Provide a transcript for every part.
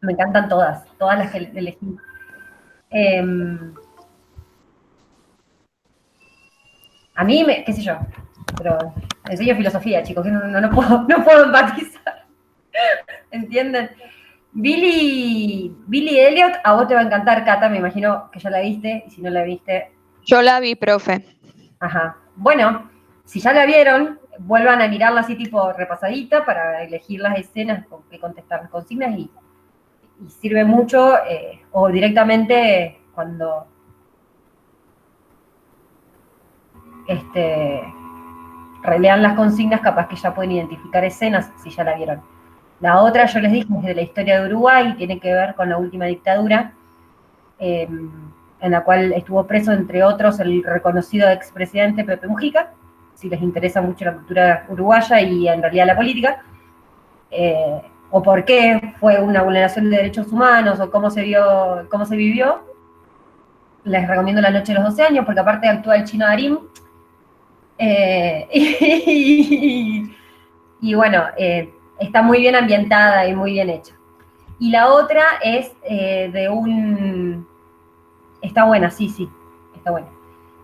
Me encantan todas las que elegí. Em, a mí, qué sé yo, pero enseño filosofía, chicos, que no puedo empatizar, ¿entienden? Billy Elliot, a vos te va a encantar, Cata, me imagino que ya la viste, y si no la viste, Yo la vi, profe. ajá. Bueno, si ya la vieron, vuelvan a mirarla así tipo repasadita para elegir las escenas con que contestar las consignas y sirve mucho, o directamente cuando este, relean las consignas, capaz que ya pueden identificar escenas si ya la vieron. La otra, yo les dije, es de la historia de Uruguay, tiene que ver con la última dictadura, eh, en la cual estuvo preso, entre otros, el reconocido expresidente Pepe Mujica, si les interesa mucho la cultura uruguaya y en realidad la política, o por qué fue una vulneración de derechos humanos, o cómo se vivió, les recomiendo La Noche de los 12 años, porque aparte actúa el chino Darín, y, y, bueno, está muy bien ambientada y muy bien hecha. Y la otra es de un... Está buena, sí, sí, está buena.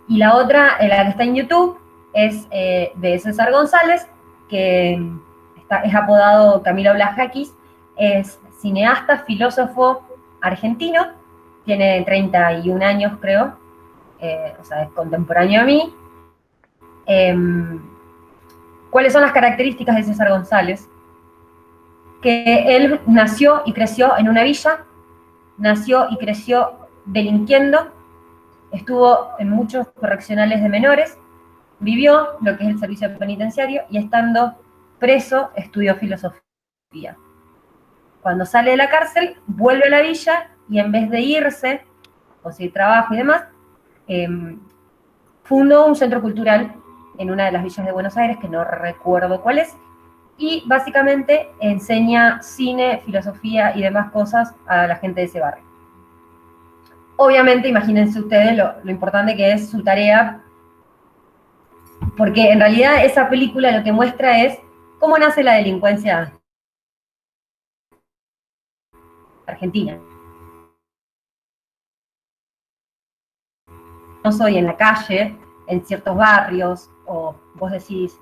Y la otra, la que está en YouTube, es de César González, que es apodado Camilo Blajakis, es cineasta, filósofo argentino, tiene 31 años creo, o sea, es contemporáneo a mí. Eh, ¿Cuáles son las características de César González? Que él nació y creció en una villa, nació y creció delinquiendo, estuvo en muchos correccionales de menores, vivió lo que es el servicio penitenciario y estando preso estudió filosofía. Cuando sale de la cárcel, vuelve a la villa y en vez de irse, conseguir trabajo y demás, eh, fundó un centro cultural en una de las villas de Buenos Aires, que no recuerdo cuál es, y básicamente enseña cine, filosofía y demás cosas a la gente de ese barrio. Obviamente, imagínense ustedes lo importante que es su tarea, porque en realidad esa película lo que muestra es cómo nace la delincuencia argentina. No soy en la calle, en ciertos barrios, o vos decís,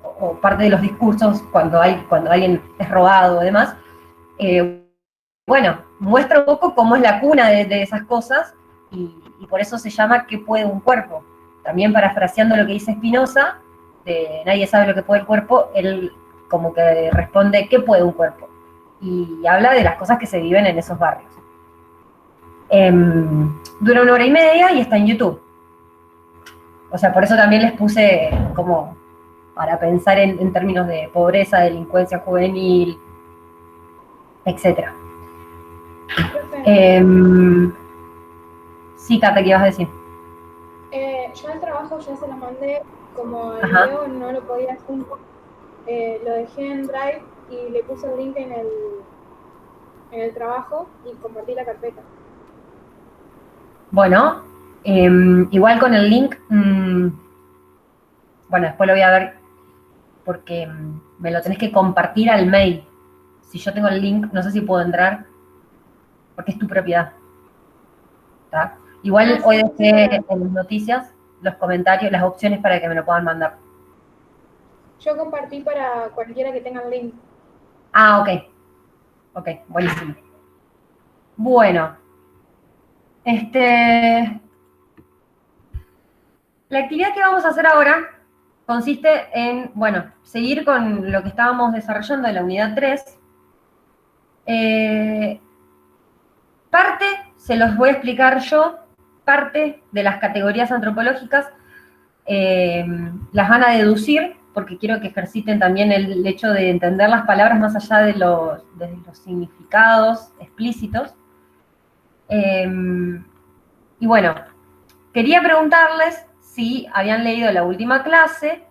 o parte de los discursos cuando alguien es robado o demás, bueno, muestra un poco cómo es la cuna de esas cosas y por eso se llama ¿Qué puede un cuerpo? También parafraseando lo que dice Spinoza, de nadie sabe lo que puede el cuerpo, él como que responde ¿qué puede un cuerpo? Y habla de las cosas que se viven en esos barrios. Dura 1 hora y media y está en YouTube. O sea, por eso también les puse como para pensar en términos de pobreza, delincuencia juvenil, etcétera. Sí, Cata, ¿qué ibas a decir? Yo el trabajo ya se lo mandé, como el Ajá. video no lo podía hacer, lo dejé en Drive y le puse el link en el trabajo y compartí la carpeta. Bueno, igual con el link, bueno, después lo voy a ver porque me lo tenés que compartir al mail. Si yo tengo el link, no sé si puedo entrar porque es tu propiedad. ¿Tá? Igual hoy dejé en las noticias los comentarios, las opciones para que me lo puedan mandar. Yo compartí para cualquiera que tenga el link. Ah, ok. Ok, buenísimo. Bueno, la actividad que vamos a hacer ahora consiste en, bueno, seguir con lo que estábamos desarrollando en la unidad 3. Parte se los voy a explicar yo, parte de las categorías antropológicas las van a deducir, porque quiero que ejerciten también el hecho de entender las palabras más allá de los significados explícitos. Y bueno, quería preguntarles si habían leído la última clase,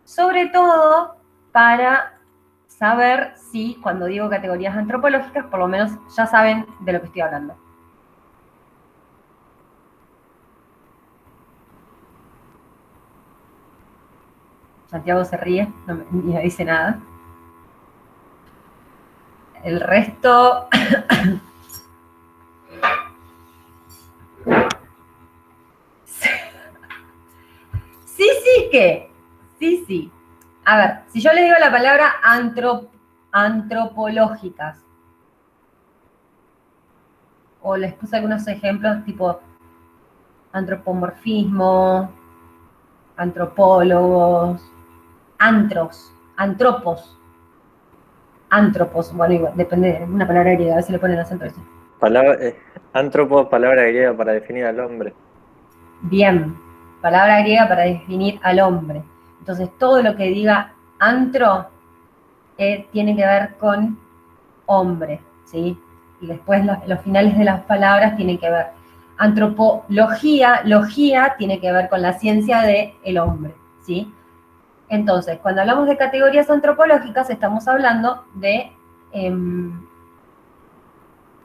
sobre todo para saber si, cuando digo categorías antropológicas, por lo menos ya saben de lo que estoy hablando. Santiago se ríe, ni me dice nada. El resto... Sí. A ver, si yo les digo la palabra antropológicas, o les puse algunos ejemplos tipo antropomorfismo, antropólogos, antropos, bueno, igual, depende de una palabra griega, a ver si le ponen acento eso. Antropo, palabra griega para definir al hombre. Bien, palabra griega para definir al hombre. Entonces, todo lo que diga antro tiene que ver con hombre, ¿sí? Y después los finales de las palabras tienen que ver. Antropología, logía, tiene que ver con la ciencia del hombre, ¿sí? Entonces, cuando hablamos de categorías antropológicas, estamos hablando de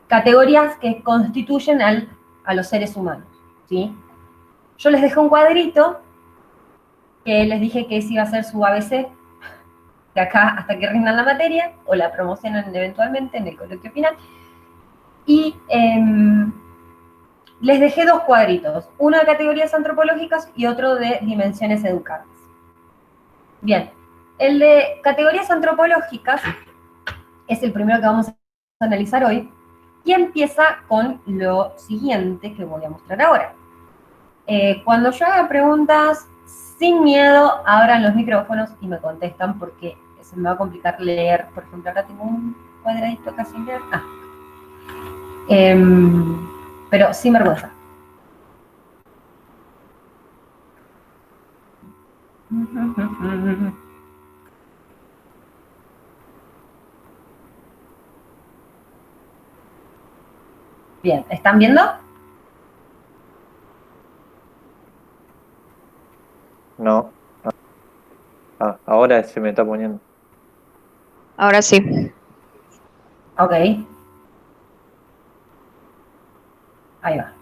categorías que constituyen a los seres humanos, ¿sí? Yo les dejé un cuadrito que les dije que ese iba a ser su ABC de acá hasta que rindan la materia o la promocionan eventualmente en el coloquio final. Y les dejé dos cuadritos, uno de categorías antropológicas y otro de dimensiones educadas. Bien, el de categorías antropológicas es el primero que vamos a analizar hoy y empieza con lo siguiente que voy a mostrar ahora. Cuando yo haga preguntas, sin miedo, abran los micrófonos y me contestan porque se me va a complicar leer. Por ejemplo, acá tengo un cuadradito acá sin leer. Pero sin vergüenza. Bien, ¿están viendo? No. Ahora se me está poniendo. Ahora sí. Ok. Ahí va.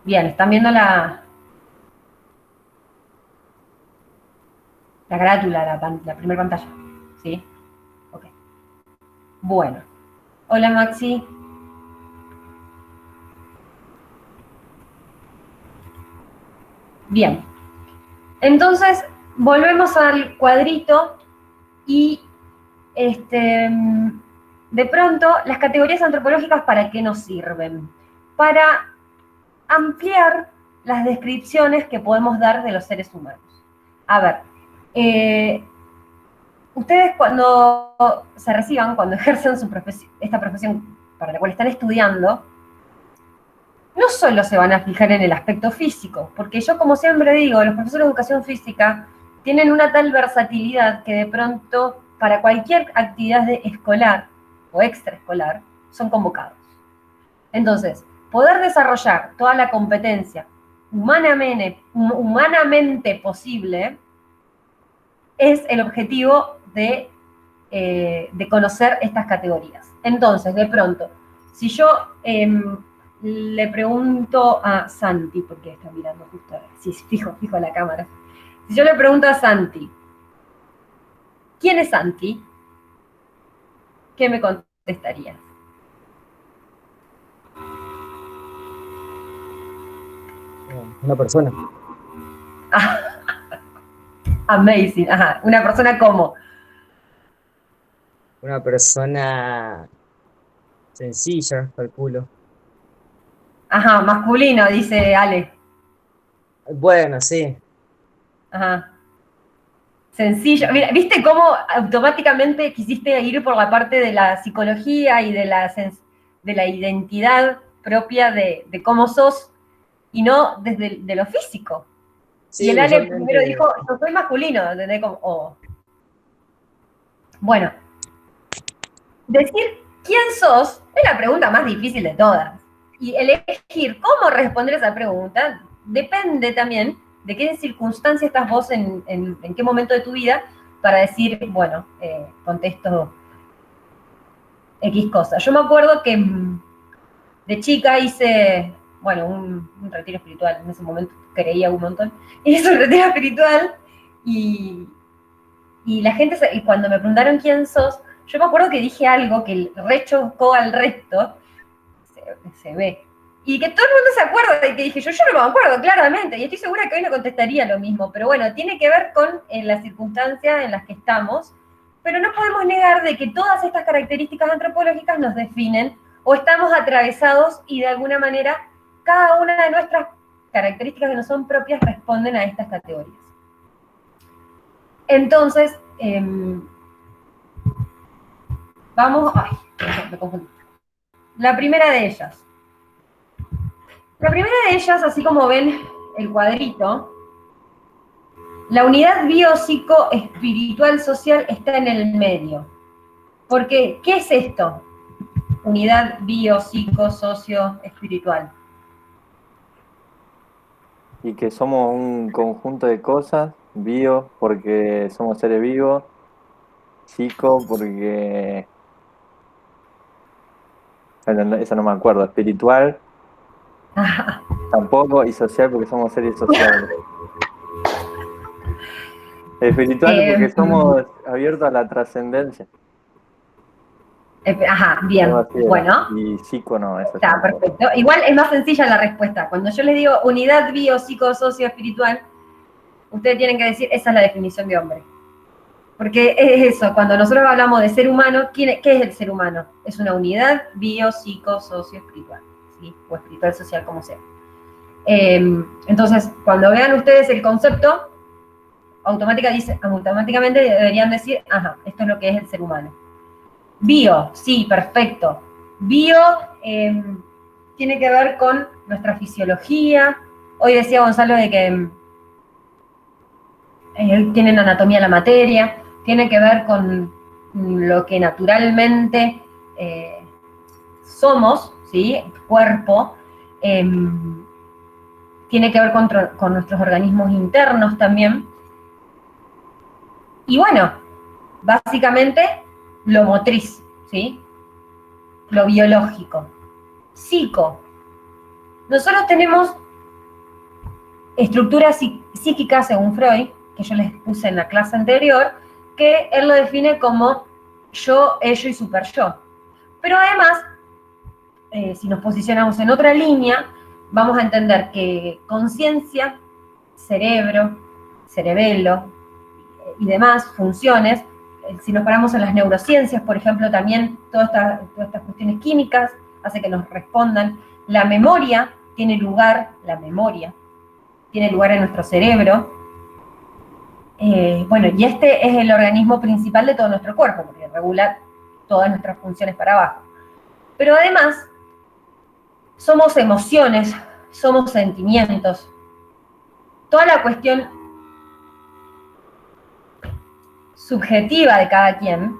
Bien, ¿están viendo la carátula, la primera pantalla? ¿Sí? Ok. Bueno. Hola, Maxi. Bien. Entonces, volvemos al cuadrito y de pronto, las categorías antropológicas, ¿para qué nos sirven? Para ampliar las descripciones que podemos dar de los seres humanos. A ver, ustedes cuando se reciban, cuando ejercen esta profesión para la cual están estudiando, no solo se van a fijar en el aspecto físico, porque yo, como siempre digo, los profesores de educación física tienen una tal versatilidad que de pronto, para cualquier actividad escolar o extraescolar, son convocados. Entonces, poder desarrollar toda la competencia humanamente posible es el objetivo de conocer estas categorías. Entonces, de pronto, si yo le pregunto a Santi, porque está mirando justo ahora, sí, fijo la cámara. Si yo le pregunto a Santi, ¿quién es Santi? ¿Qué me contestaría? Una persona. Amazing, ajá. Una persona como. Una persona sencilla, calculo. Ajá, masculino, dice Ale. Bueno, sí. Ajá. Sencillo. Mira, ¿viste cómo automáticamente quisiste ir por la parte de la psicología y de la identidad propia de cómo sos y no desde de lo físico? Sí, y el Ale usualmente. primero dijo, yo soy masculino, ¿entendés? Como, oh. Bueno, decir quién sos es la pregunta más difícil de todas. Y elegir cómo responder esa pregunta depende también de qué circunstancia estás vos en qué momento de tu vida para decir, bueno, contesto X cosas. Yo me acuerdo que de chica hice, bueno, un retiro espiritual, en ese momento creía un montón, hice un retiro espiritual y Y la gente, y cuando me preguntaron quién sos, yo me acuerdo que dije algo que rechocó al resto, se ve. Y que todo el mundo se acuerda, y que dije, yo no me acuerdo, claramente, y estoy segura que hoy no contestaría lo mismo, pero bueno, tiene que ver con las circunstancias en las que estamos, pero no podemos negar de que todas estas características antropológicas nos definen, o estamos atravesados, y de alguna manera, cada una de nuestras características que no son propias responden a estas categorías. Entonces, vamos, me confundí. La primera de ellas, así como ven el cuadrito, la unidad biopsico-espiritual-social está en el medio. Porque, ¿qué es esto? Unidad biopsico-socio-espiritual. Y que somos un conjunto de cosas, bio, porque somos seres vivos, psico, porque... Bueno, esa no me acuerdo, espiritual, tampoco, y social, porque somos seres sociales. Espiritual, porque somos abiertos a la trascendencia. Bien, bueno. Y psico no, eso está perfecto. Igual es más sencilla la respuesta. Cuando yo les digo unidad bio-psico-socio-espiritual, ustedes tienen que decir, esa es la definición de hombre. Porque es eso, cuando nosotros hablamos de ser humano, ¿qué es el ser humano? Es una unidad bio-psico-socio-espiritual, ¿sí? O espiritual-social, como sea. Entonces, cuando vean ustedes el concepto, automáticamente deberían decir, ajá, esto es lo que es el ser humano. Bio, sí, perfecto. Bio tiene que ver con nuestra fisiología. Hoy decía Gonzalo de que tienen anatomía de la materia, tiene que ver con lo que naturalmente somos, ¿sí? Cuerpo, tiene que ver con nuestros organismos internos también. Y bueno, básicamente lo motriz, ¿sí? Lo biológico. Psico. Nosotros tenemos estructuras psíquicas, según Freud, que yo les puse en la clase anterior, que él lo define como yo, ello y superyo. Pero además, si nos posicionamos en otra línea, vamos a entender que conciencia, cerebro, cerebelo y demás funciones, si nos paramos en las neurociencias, por ejemplo, también todas estas cuestiones químicas hace que nos respondan. La memoria tiene lugar en nuestro cerebro. Bueno, y este es el organismo principal de todo nuestro cuerpo, porque regula todas nuestras funciones para abajo. Pero además, somos emociones, somos sentimientos. Toda la cuestión subjetiva de cada quien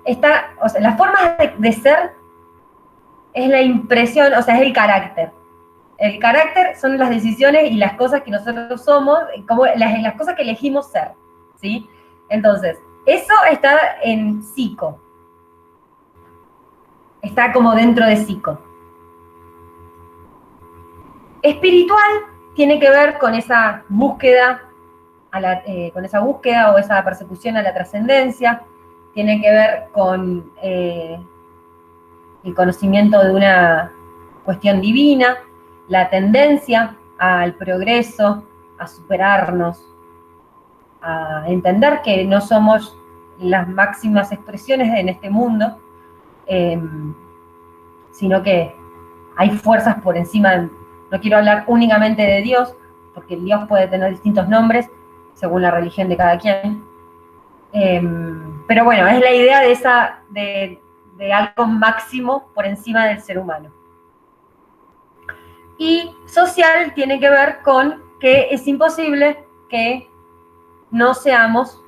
está, o sea, la forma de ser es la impresión, o sea, es el carácter. El carácter son las decisiones y las cosas que nosotros somos, como las cosas que elegimos ser, ¿sí? Entonces, eso está en psico. Está como dentro de psico. Espiritual tiene que ver con esa búsqueda, o esa persecución a la trascendencia, tiene que ver con el conocimiento de una cuestión divina, la tendencia al progreso, a superarnos, a entender que no somos las máximas expresiones en este mundo, sino que hay fuerzas por encima. No quiero hablar únicamente de Dios, porque el Dios puede tener distintos nombres según la religión de cada quien. Pero bueno, es la idea de algo máximo por encima del ser humano. Y social tiene que ver con que es imposible que seamos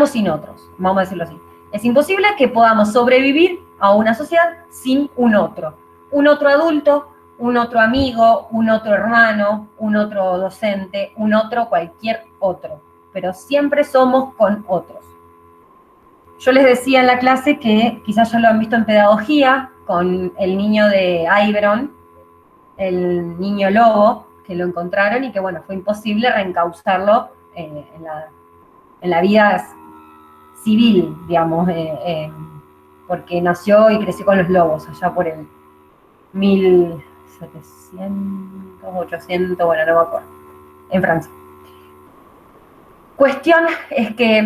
sin otros, vamos a decirlo así. Es imposible que podamos sobrevivir a una sociedad sin un otro adulto, un otro amigo, un otro hermano, un otro docente, un otro cualquier otro, pero siempre somos con otros. Yo les decía en la clase que quizás ya lo han visto en pedagogía, con el niño de Iberon, el niño lobo, que lo encontraron y que bueno, fue imposible reencauzarlo en la vida civil, digamos, porque nació y creció con los lobos, allá por el 1700, 800, bueno, no me acuerdo, en Francia. Cuestión es que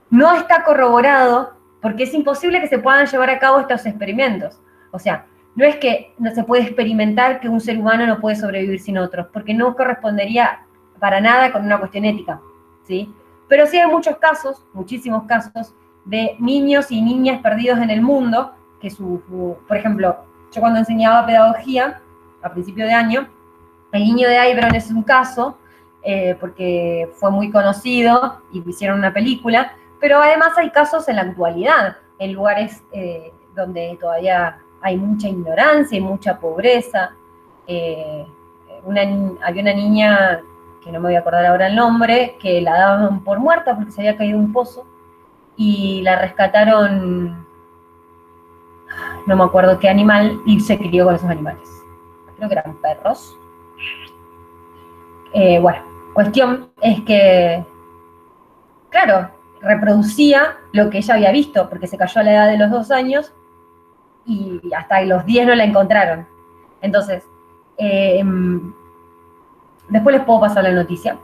no está corroborado, porque es imposible que se puedan llevar a cabo estos experimentos. O sea, no es que no se puede experimentar que un ser humano no puede sobrevivir sin otros, porque no correspondería para nada con una cuestión ética, ¿sí? Pero sí hay muchos casos, muchísimos casos, de niños y niñas perdidos en el mundo, que por ejemplo, yo cuando enseñaba pedagogía, a principio de año, el niño de Ibron es un caso, porque fue muy conocido y hicieron una película, pero además hay casos en la actualidad, en lugares donde todavía hay mucha ignorancia y mucha pobreza. Había una niña, que no me voy a acordar ahora el nombre, que la daban por muerta porque se había caído un pozo, y la rescataron, no me acuerdo qué animal, y se crió con esos animales. Creo que eran perros. Bueno, cuestión es que, claro, reproducía lo que ella había visto, porque se cayó a la edad de los 2 años y hasta los 10 no la encontraron. Entonces, después les puedo pasar la noticia.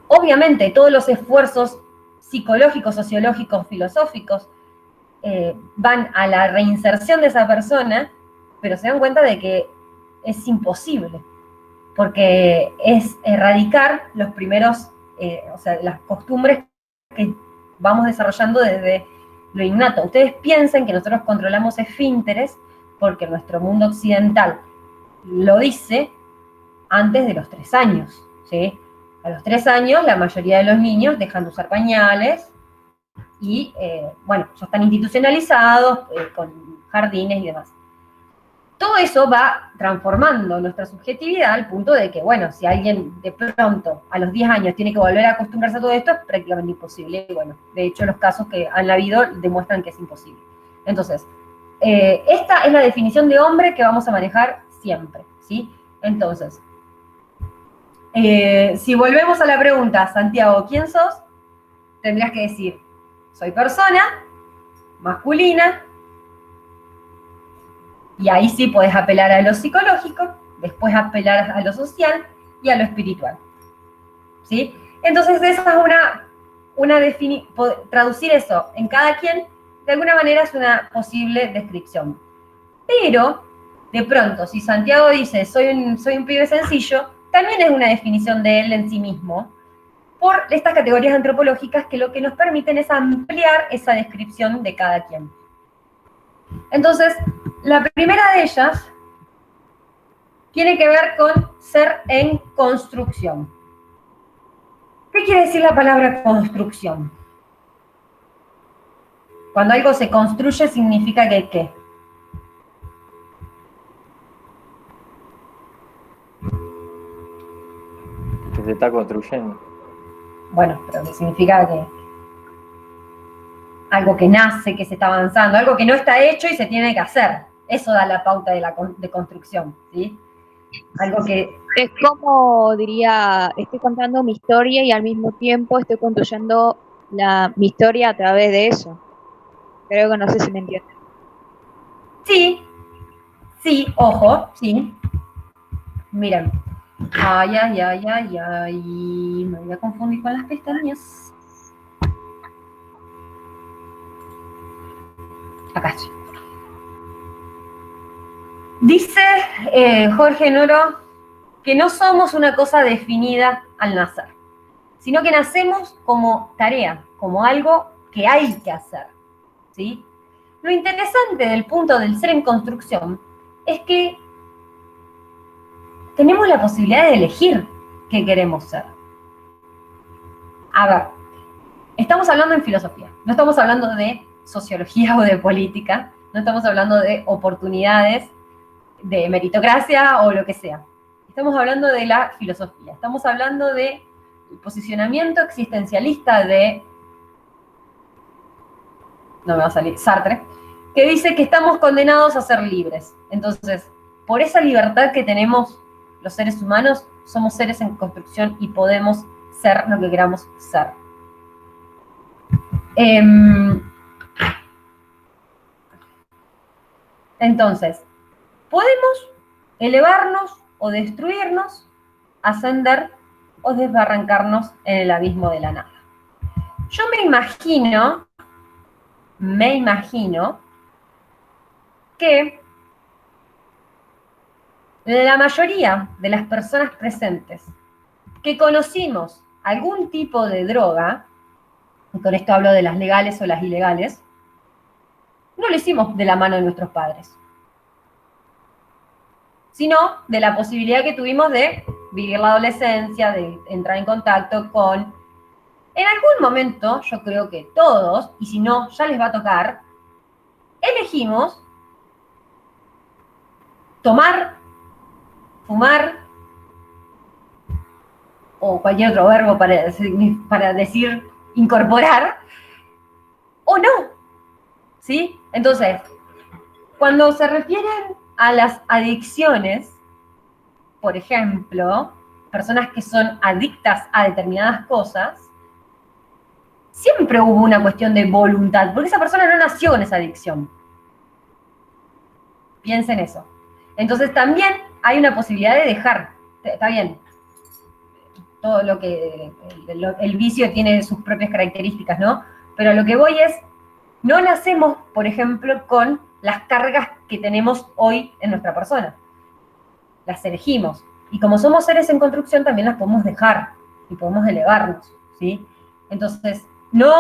Obviamente, todos los esfuerzos psicológicos, sociológicos, filosóficos van a la reinserción de esa persona, pero se dan cuenta de que es imposible, porque es erradicar los primeros, o sea, las costumbres que vamos desarrollando desde lo innato. Ustedes piensen que nosotros controlamos esfínteres porque nuestro mundo occidental lo dice antes de los 3 años, ¿sí? A los 3 años la mayoría de los niños dejan de usar pañales y, bueno, ya están institucionalizados con jardines y demás. Todo eso va transformando nuestra subjetividad al punto de que, bueno, si alguien de pronto a los 10 años tiene que volver a acostumbrarse a todo esto, es prácticamente imposible. Y bueno, de hecho los casos que han habido demuestran que es imposible. Entonces, esta es la definición de hombre que vamos a manejar siempre, ¿sí? Entonces, si volvemos a la pregunta, Santiago, ¿quién sos? Tendrías que decir, soy persona, masculina, y ahí sí podés apelar a lo psicológico, después apelar a lo social y a lo espiritual, ¿sí? Entonces esa es traducir eso en cada quien, de alguna manera es una posible descripción. Pero, de pronto, si Santiago dice, soy un pibe sencillo, también es una definición de él en sí mismo, por estas categorías antropológicas que lo que nos permiten es ampliar esa descripción de cada quien. Entonces, la primera de ellas tiene que ver con ser en construcción. ¿Qué quiere decir la palabra construcción? Cuando algo se construye, significa que ¿qué? Que se está construyendo. Bueno, pero que significa que algo que nace, que se está avanzando, algo que no está hecho y se tiene que hacer. Eso da la pauta de construcción, ¿sí? Algo que... Es como, diría, estoy contando mi historia y al mismo tiempo estoy construyendo mi historia a través de eso. Creo que no sé si me entienden. Sí, ojo, sí. Miren. Ay, me voy a confundir con las pestañas. Acá estoy. Dice Jorge Noro que no somos una cosa definida al nacer, sino que nacemos como tarea, como algo que hay que hacer, ¿sí? Lo interesante del punto del ser en construcción es que tenemos la posibilidad de elegir qué queremos ser. A ver, estamos hablando en filosofía, no estamos hablando de sociología o de política, no estamos hablando de oportunidades, de meritocracia o lo que sea. Estamos hablando de la filosofía, estamos hablando del posicionamiento existencialista de, no me va a salir, Sartre, que dice que estamos condenados a ser libres. Entonces, por esa libertad que tenemos los seres humanos, somos seres en construcción y podemos ser lo que queramos ser. Entonces, podemos elevarnos o destruirnos, ascender o desbarrancarnos en el abismo de la nada. Yo me imagino que la mayoría de las personas presentes que conocimos algún tipo de droga, y con esto hablo de las legales o las ilegales, no lo hicimos de la mano de nuestros padres, sino de la posibilidad que tuvimos de vivir la adolescencia, de entrar en contacto con... En algún momento, yo creo que todos, y si no, ya les va a tocar, elegimos tomar, fumar, o cualquier otro verbo para decir incorporar, o no, ¿sí? Entonces, cuando se refieren a las adicciones, por ejemplo, personas que son adictas a determinadas cosas, siempre hubo una cuestión de voluntad, porque esa persona no nació con esa adicción. Piensen eso. Entonces también hay una posibilidad de dejar, está bien, todo lo que, el vicio tiene sus propias características, ¿no? Pero a lo que voy es, no nacemos, por ejemplo, con las cargas que tenemos hoy en nuestra persona. Las elegimos. Y como somos seres en construcción, también las podemos dejar y podemos elevarnos, ¿sí? Entonces, no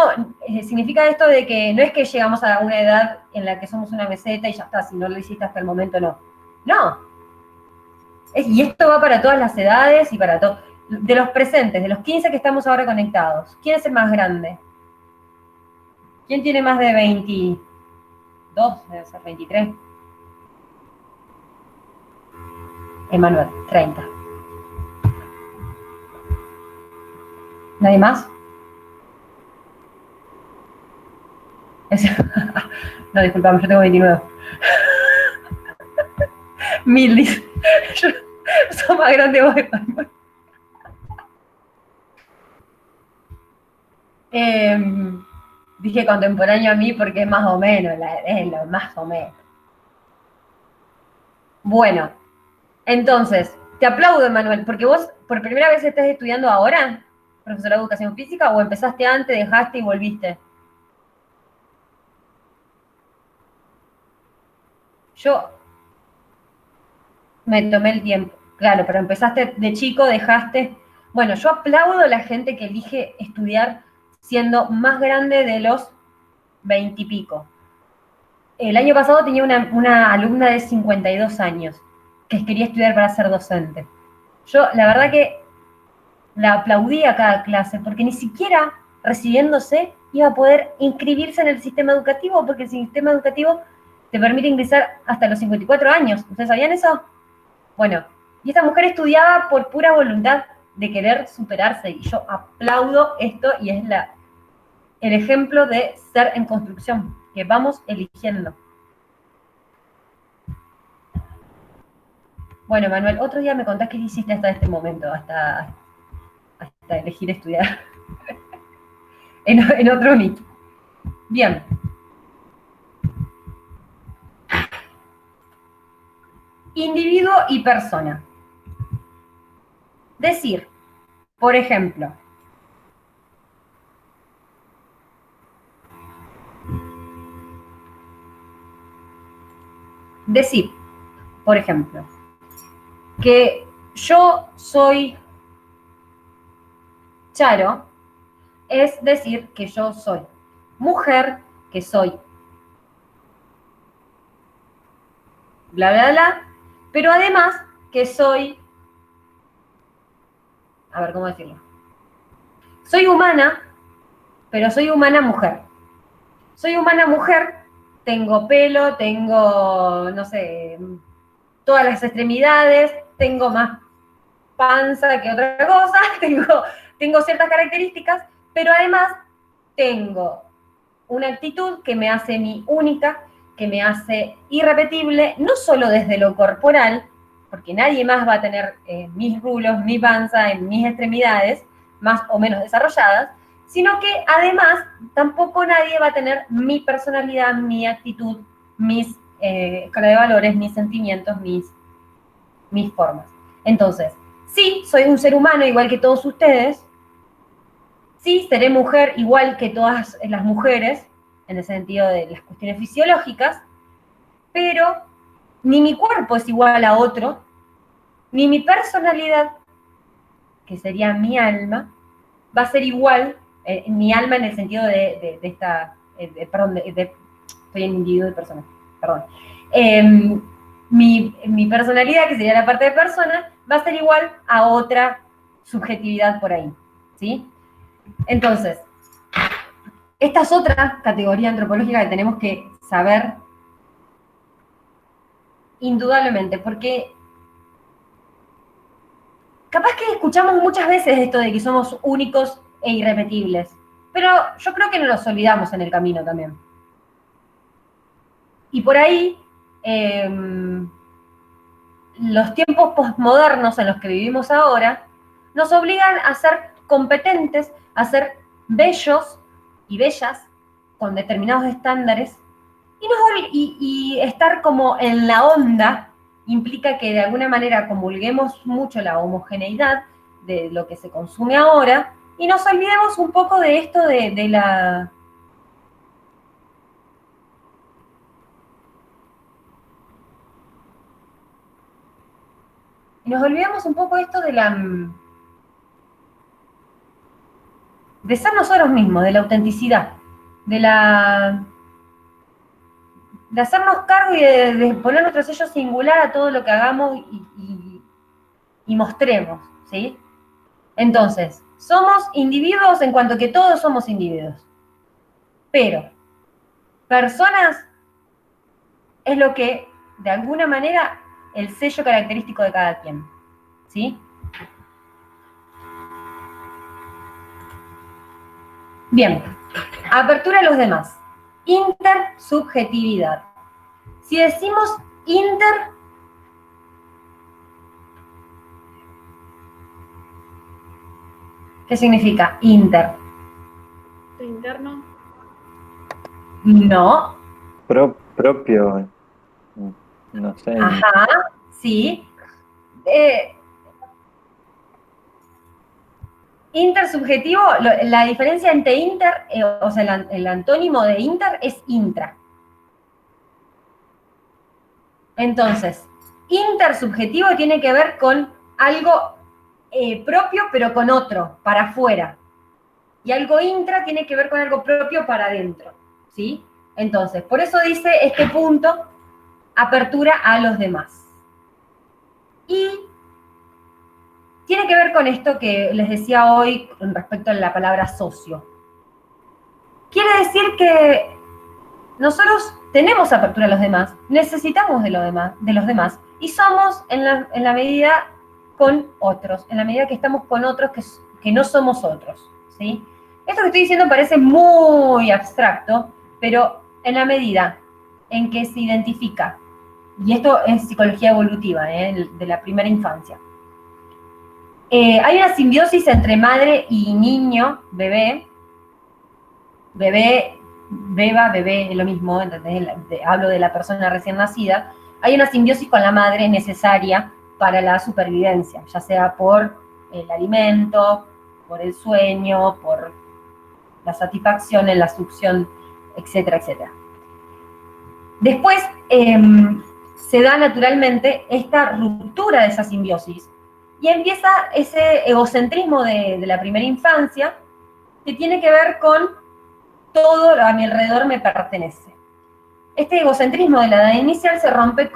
significa esto de que no es que llegamos a una edad en la que somos una meseta y ya está, si no lo hiciste hasta el momento, no. No. Y esto va para todas las edades y para todos. De los presentes, de los 15 que estamos ahora conectados, ¿quién es el más grande? ¿Quién tiene más de 22? Debe ser 23. Emanuel, 30. ¿Nadie más? No, disculpame, yo tengo 29. Mil, dice. Yo soy más grande vos, Emanuel. Dije contemporáneo a mí porque es más o menos, es lo más o menos. Bueno, entonces, te aplaudo, Emanuel, porque vos por primera vez estás estudiando ahora, profesorado de educación física, o empezaste antes, dejaste y volviste. Yo me tomé el tiempo, claro, pero empezaste de chico, dejaste. Bueno, yo aplaudo a la gente que elige estudiar siendo más grande de los 20 y pico. El año pasado tenía una alumna de 52 años que quería estudiar para ser docente. Yo, la verdad que la aplaudí a cada clase, porque ni siquiera recibiéndose iba a poder inscribirse en el sistema educativo, porque el sistema educativo te permite ingresar hasta los 54 años. ¿Ustedes sabían eso? Bueno, y esta mujer estudiaba por pura voluntad de querer superarse, y yo aplaudo esto, y es el ejemplo de ser en construcción, que vamos eligiendo. Bueno, Manuel, otro día me contás qué hiciste hasta este momento, hasta elegir estudiar en otro mito. Bien. Individuo y persona. Decir, por ejemplo, que yo soy Charo, es decir que yo soy mujer, que soy bla, bla, bla, pero además que soy, a ver, ¿cómo decirlo? Soy humana, pero soy humana mujer. Soy humana mujer, tengo pelo, tengo, no sé, todas las extremidades, tengo más panza que otra cosa, tengo ciertas características, pero además tengo una actitud que me hace mi única, que me hace irrepetible, no solo desde lo corporal, porque nadie más va a tener mis rulos, mi panza, en mis extremidades, más o menos desarrolladas, sino que además tampoco nadie va a tener mi personalidad, mi actitud, mis escala de valores, mis sentimientos, mis formas. Entonces, sí, soy un ser humano igual que todos ustedes, sí, seré mujer igual que todas las mujeres, en el sentido de las cuestiones fisiológicas, pero ni mi cuerpo es igual a otro, ni mi personalidad, que sería mi alma, va a ser igual, mi alma en el sentido de esta, perdón, estoy en individuo de persona, perdón. Mi personalidad, que sería la parte de persona, va a ser igual a otra subjetividad por ahí, ¿sí? Entonces, esta es otra categoría antropológica que tenemos que saber indudablemente, porque capaz que escuchamos muchas veces esto de que somos únicos e irrepetibles, pero yo creo que nos los olvidamos en el camino también. Y por ahí, los tiempos posmodernos en los que vivimos ahora nos obligan a ser competentes, a ser bellos y bellas con determinados estándares, y estar como en la onda implica que de alguna manera comulguemos mucho la homogeneidad de lo que se consume ahora y nos olvidemos un poco de esto de la... Y nos olvidamos un poco esto de la... de ser nosotros mismos, de la autenticidad, de hacernos cargo y de poner nuestro sello singular a todo lo que hagamos y mostremos, ¿sí? Entonces, somos individuos en cuanto que todos somos individuos. Pero, personas es lo que, de alguna manera, el sello característico de cada quien, ¿sí? Bien, apertura a los demás. Intersubjetividad. Si decimos ¿qué significa inter? Interno. No. Propio, no sé. Ajá, sí. Intersubjetivo, la diferencia entre inter, o sea, el antónimo de inter es intra. Entonces, intersubjetivo tiene que ver con algo propio, pero con otro, para afuera. Y algo intra tiene que ver con algo propio para adentro, ¿sí? Entonces, por eso dice este punto, apertura a los demás. Y tiene que ver con esto que les decía hoy con respecto a la palabra socio. Quiere decir que nosotros tenemos apertura a los demás, necesitamos de los demás, y somos en la medida con otros, en la medida que estamos con otros que no somos otros, ¿sí? Esto que estoy diciendo parece muy abstracto, pero en la medida en que se identifica, y esto es psicología evolutiva, de la primera infancia, hay una simbiosis entre madre y niño, bebé, beba, bebé, es lo mismo, ¿entendés? Hablo de la persona recién nacida. Hay una simbiosis con la madre necesaria para la supervivencia, ya sea por el alimento, por el sueño, por la satisfacción en la succión, etcétera, etcétera. Después se da naturalmente esta ruptura de esa simbiosis y empieza ese egocentrismo de la primera infancia que tiene que ver con todo a mi alrededor me pertenece. Este egocentrismo de la edad inicial se rompe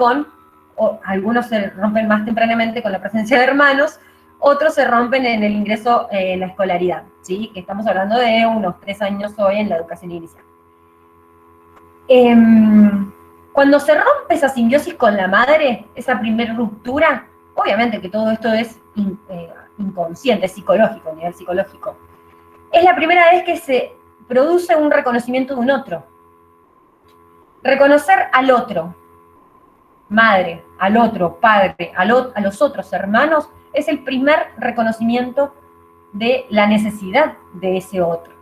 algunos se rompen más tempranamente con la presencia de hermanos, otros se rompen en el ingreso en la escolaridad, ¿sí? Que estamos hablando de unos 3 años hoy en la educación inicial. Cuando se rompe esa simbiosis con la madre, esa primera ruptura, obviamente que todo esto es inconsciente, es psicológico, a nivel psicológico. Es la primera vez que se produce un reconocimiento de un otro. Reconocer al otro. madre, al otro padre, a los otros hermanos, es el primer reconocimiento de la necesidad de ese otro.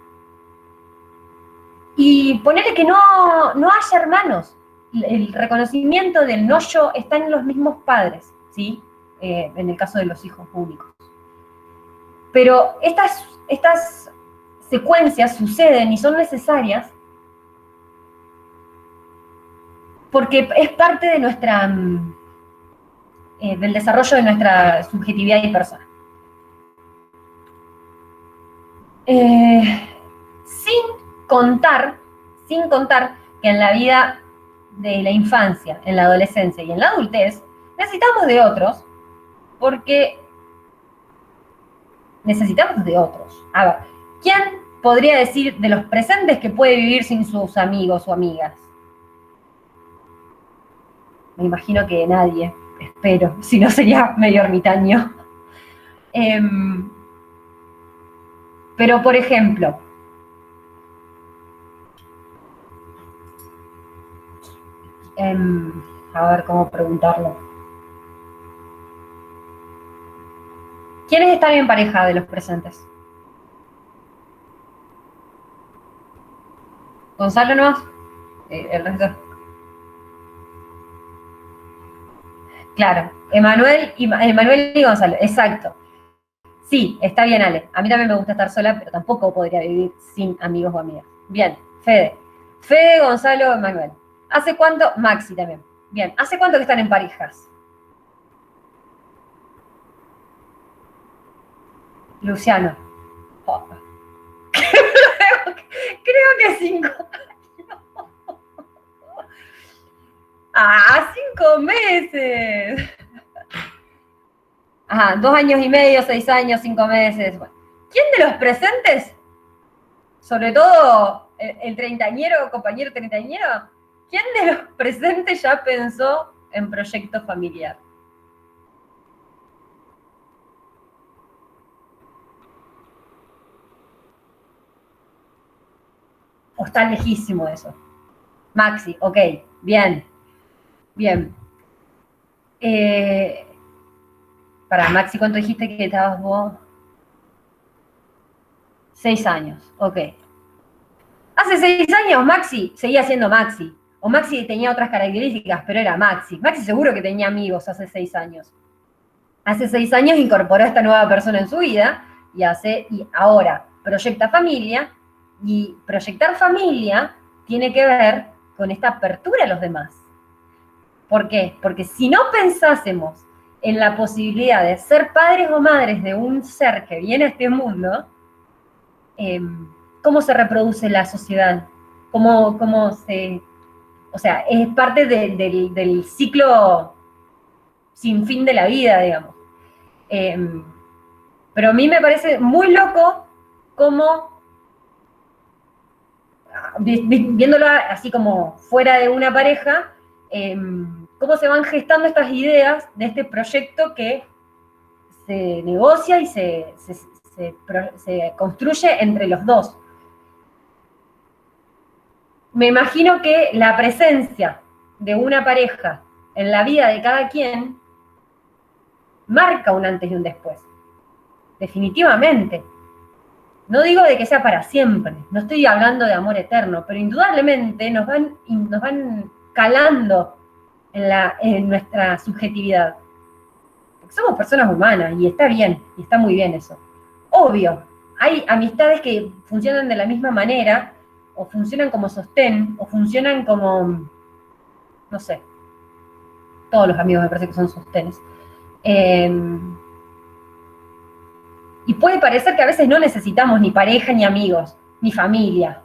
Y ponerle que no haya hermanos, el reconocimiento del no yo está en los mismos padres, ¿sí? En el caso de los hijos únicos. Pero estas secuencias suceden y son necesarias porque es parte de del desarrollo de nuestra subjetividad y persona. Sin contar que en la vida de la infancia, en la adolescencia y en la adultez, necesitamos de otros, porque necesitamos de otros. A ver, ¿quién podría decir de los presentes que puede vivir sin sus amigos o amigas? Me imagino que nadie, espero, si no sería medio ermitaño. Pero, por ejemplo, a ver cómo preguntarlo. ¿Quiénes están en pareja de los presentes? ¿Gonzalo no? El resto. Claro, Emanuel y Gonzalo, exacto. Sí, está bien, Ale. A mí también me gusta estar sola, pero tampoco podría vivir sin amigos o amigas. Bien, Fede, Gonzalo, Emanuel. ¿Hace cuánto? Maxi también. Bien, ¿hace cuánto que están en parejas? Luciano. Oh. Creo que 5 años. 5 meses. 2 años y medio, 6 años, 5 meses. Bueno. ¿Quién de los presentes, sobre todo el treintañero, compañero treintañero, quién de los presentes ya pensó en proyecto familiar? ¿O está lejísimo eso? Maxi, ok, bien. Para Maxi, ¿cuánto dijiste que estabas vos? 6 años, ok. Hace 6 años Maxi seguía siendo Maxi. O Maxi tenía otras características, pero era Maxi. Maxi seguro que tenía amigos hace 6 años. Hace 6 años incorporó a esta nueva persona en su vida y ahora proyecta familia. Y proyectar familia tiene que ver con esta apertura a los demás. ¿Por qué? Porque si no pensásemos en la posibilidad de ser padres o madres de un ser que viene a este mundo, ¿cómo se reproduce la sociedad? ¿Cómo se...? O sea, es parte del ciclo sin fin de la vida, digamos. Pero a mí me parece muy loco cómo, viéndolo así como fuera de una pareja, cómo se van gestando estas ideas de este proyecto que se negocia y se construye entre los dos. Me imagino que la presencia de una pareja en la vida de cada quien marca un antes y un después. Definitivamente. No digo de que sea para siempre, no estoy hablando de amor eterno, pero indudablemente nos van calando en nuestra subjetividad. Porque somos personas humanas y está bien, y está muy bien eso. Obvio, hay amistades que funcionan de la misma manera, o funcionan como sostén, o funcionan como, no sé, todos los amigos me parece que son sostenes. Y puede parecer que a veces no necesitamos ni pareja, ni amigos, ni familia.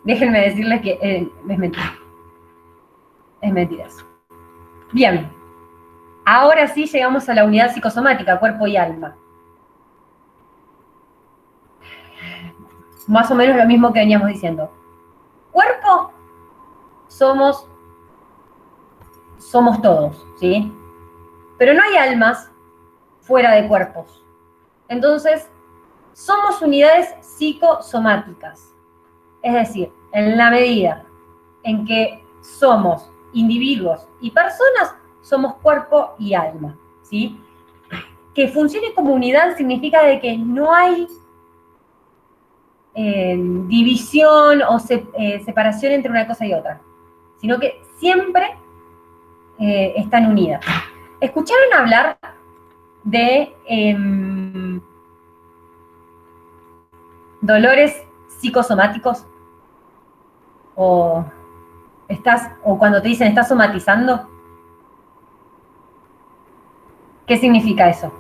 Déjenme decirles que es mentira. Es mentira eso. Bien. Ahora sí llegamos a la unidad psicosomática, cuerpo y alma. Más o menos lo mismo que veníamos diciendo. Cuerpo, somos todos, ¿sí? Pero no hay almas fuera de cuerpos. Entonces, somos unidades psicosomáticas. Es decir, en la medida en que somos individuos y personas, somos cuerpo y alma, ¿sí? Que funcione como unidad significa de que no hay división o separación entre una cosa y otra, sino que siempre están unidas. ¿Escucharon hablar de dolores psicosomáticos? O cuando te dicen estás somatizando. ¿Qué significa eso?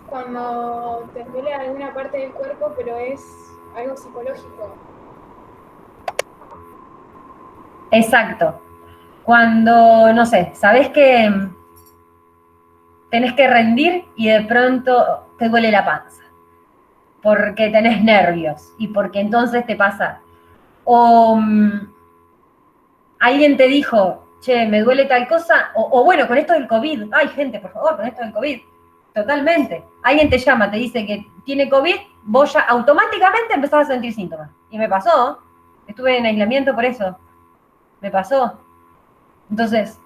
Cuando te duele alguna parte del cuerpo, pero es algo psicológico. Exacto. Cuando, no sé, sabes que tenés que rendir y de pronto te duele la panza, porque tenés nervios y porque entonces te pasa. O alguien te dijo, che, me duele tal cosa, o bueno, con esto del COVID, ay gente, por favor, con esto del COVID, totalmente. Alguien te llama, te dice que tiene COVID, vos ya automáticamente empezás a sentir síntomas. Y me pasó, estuve en aislamiento por eso, me pasó. Entonces,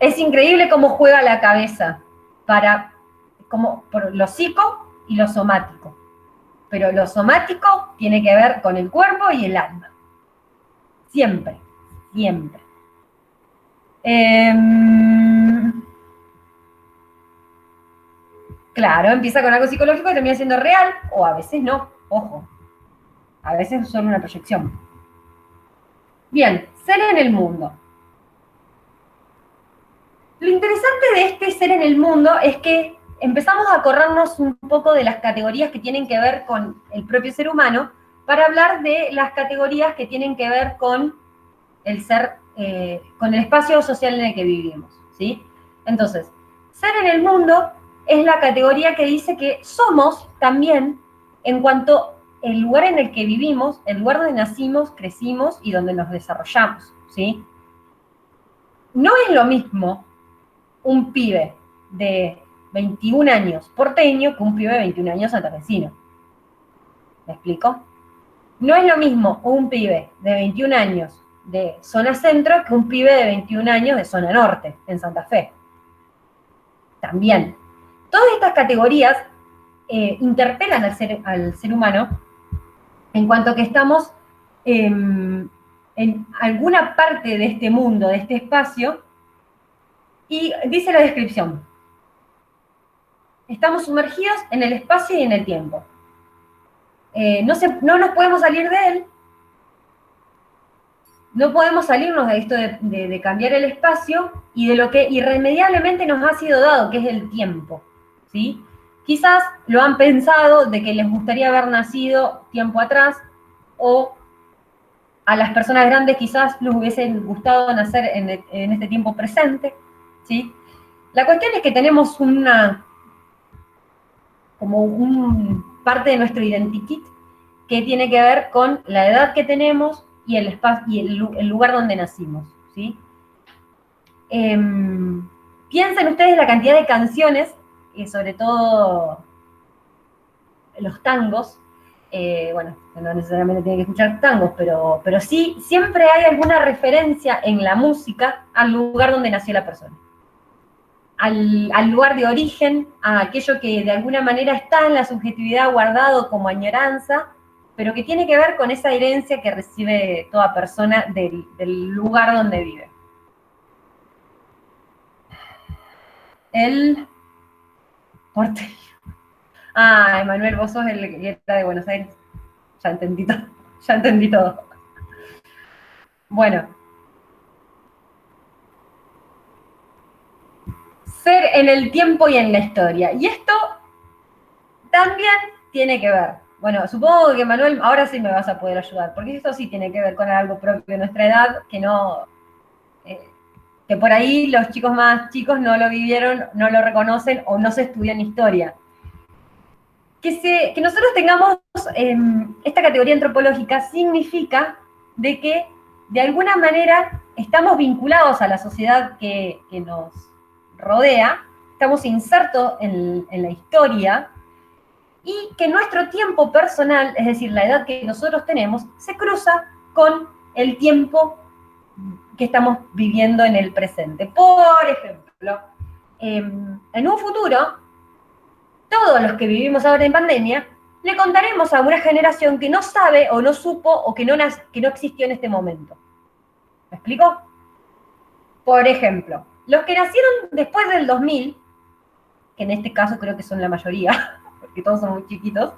es increíble cómo juega la cabeza por lo psico y lo somático. Pero lo somático tiene que ver con el cuerpo y el alma. Siempre, siempre. Claro, empieza con algo psicológico y termina siendo real, o a veces no, ojo. A veces es solo una proyección. Bien, ser en el mundo. Lo interesante de este ser en el mundo es que empezamos a corrernos un poco de las categorías que tienen que ver con el propio ser humano para hablar de las categorías que tienen que ver con el ser, con el espacio social en el que vivimos, ¿sí? Entonces, ser en el mundo es la categoría que dice que somos también en cuanto al lugar en el que vivimos, el lugar donde nacimos, crecimos y donde nos desarrollamos, ¿sí? No es lo mismo un pibe de 21 años porteño que un pibe de 21 años santafesino. ¿Me explico? No es lo mismo un pibe de 21 años de zona centro que un pibe de 21 años de zona norte, en Santa Fe. También. Todas estas categorías interpelan al ser humano en cuanto que estamos en alguna parte de este mundo, de este espacio, y dice la descripción: estamos sumergidos en el espacio y en el tiempo. No nos podemos salir de él, no podemos salirnos de esto de cambiar el espacio y de lo que irremediablemente nos ha sido dado, que es el tiempo, ¿sí? Quizás lo han pensado de que les gustaría haber nacido tiempo atrás, o a las personas grandes quizás les hubiese gustado nacer en este tiempo presente, ¿sí? La cuestión es que tenemos parte de nuestro identikit que tiene que ver con la edad que tenemos y el espacio y el lugar donde nacimos, ¿sí? Piensen ustedes la cantidad de canciones, sobre todo los tangos, bueno, no necesariamente tienen que escuchar tangos, pero sí, siempre hay alguna referencia en la música al lugar donde nació la persona. Al lugar de origen, a aquello que de alguna manera está en la subjetividad guardado como añoranza, pero que tiene que ver con esa herencia que recibe toda persona del lugar donde vive. El porteño. Ah, Emanuel, vos sos el que está de Buenos Aires. Ya entendí todo. Ya entendí todo. Bueno. Ser en el tiempo y en la historia. Y esto también tiene que ver. Bueno, supongo que Manuel, ahora sí me vas a poder ayudar, porque esto sí tiene que ver con algo propio de nuestra edad, que por ahí los chicos más chicos no lo vivieron, no lo reconocen o no se estudió en historia. Que nosotros tengamos esta categoría antropológica significa de que de alguna manera estamos vinculados a la sociedad que nos rodea, estamos insertos en la historia, y que nuestro tiempo personal, es decir, la edad que nosotros tenemos, se cruza con el tiempo que estamos viviendo en el presente. Por ejemplo, en un futuro, todos los que vivimos ahora en pandemia, le contaremos a una generación que no sabe o no supo o que no existió en este momento. ¿Me explico? Por ejemplo, los que nacieron después del 2000, que en este caso creo que son la mayoría, porque todos son muy chiquitos,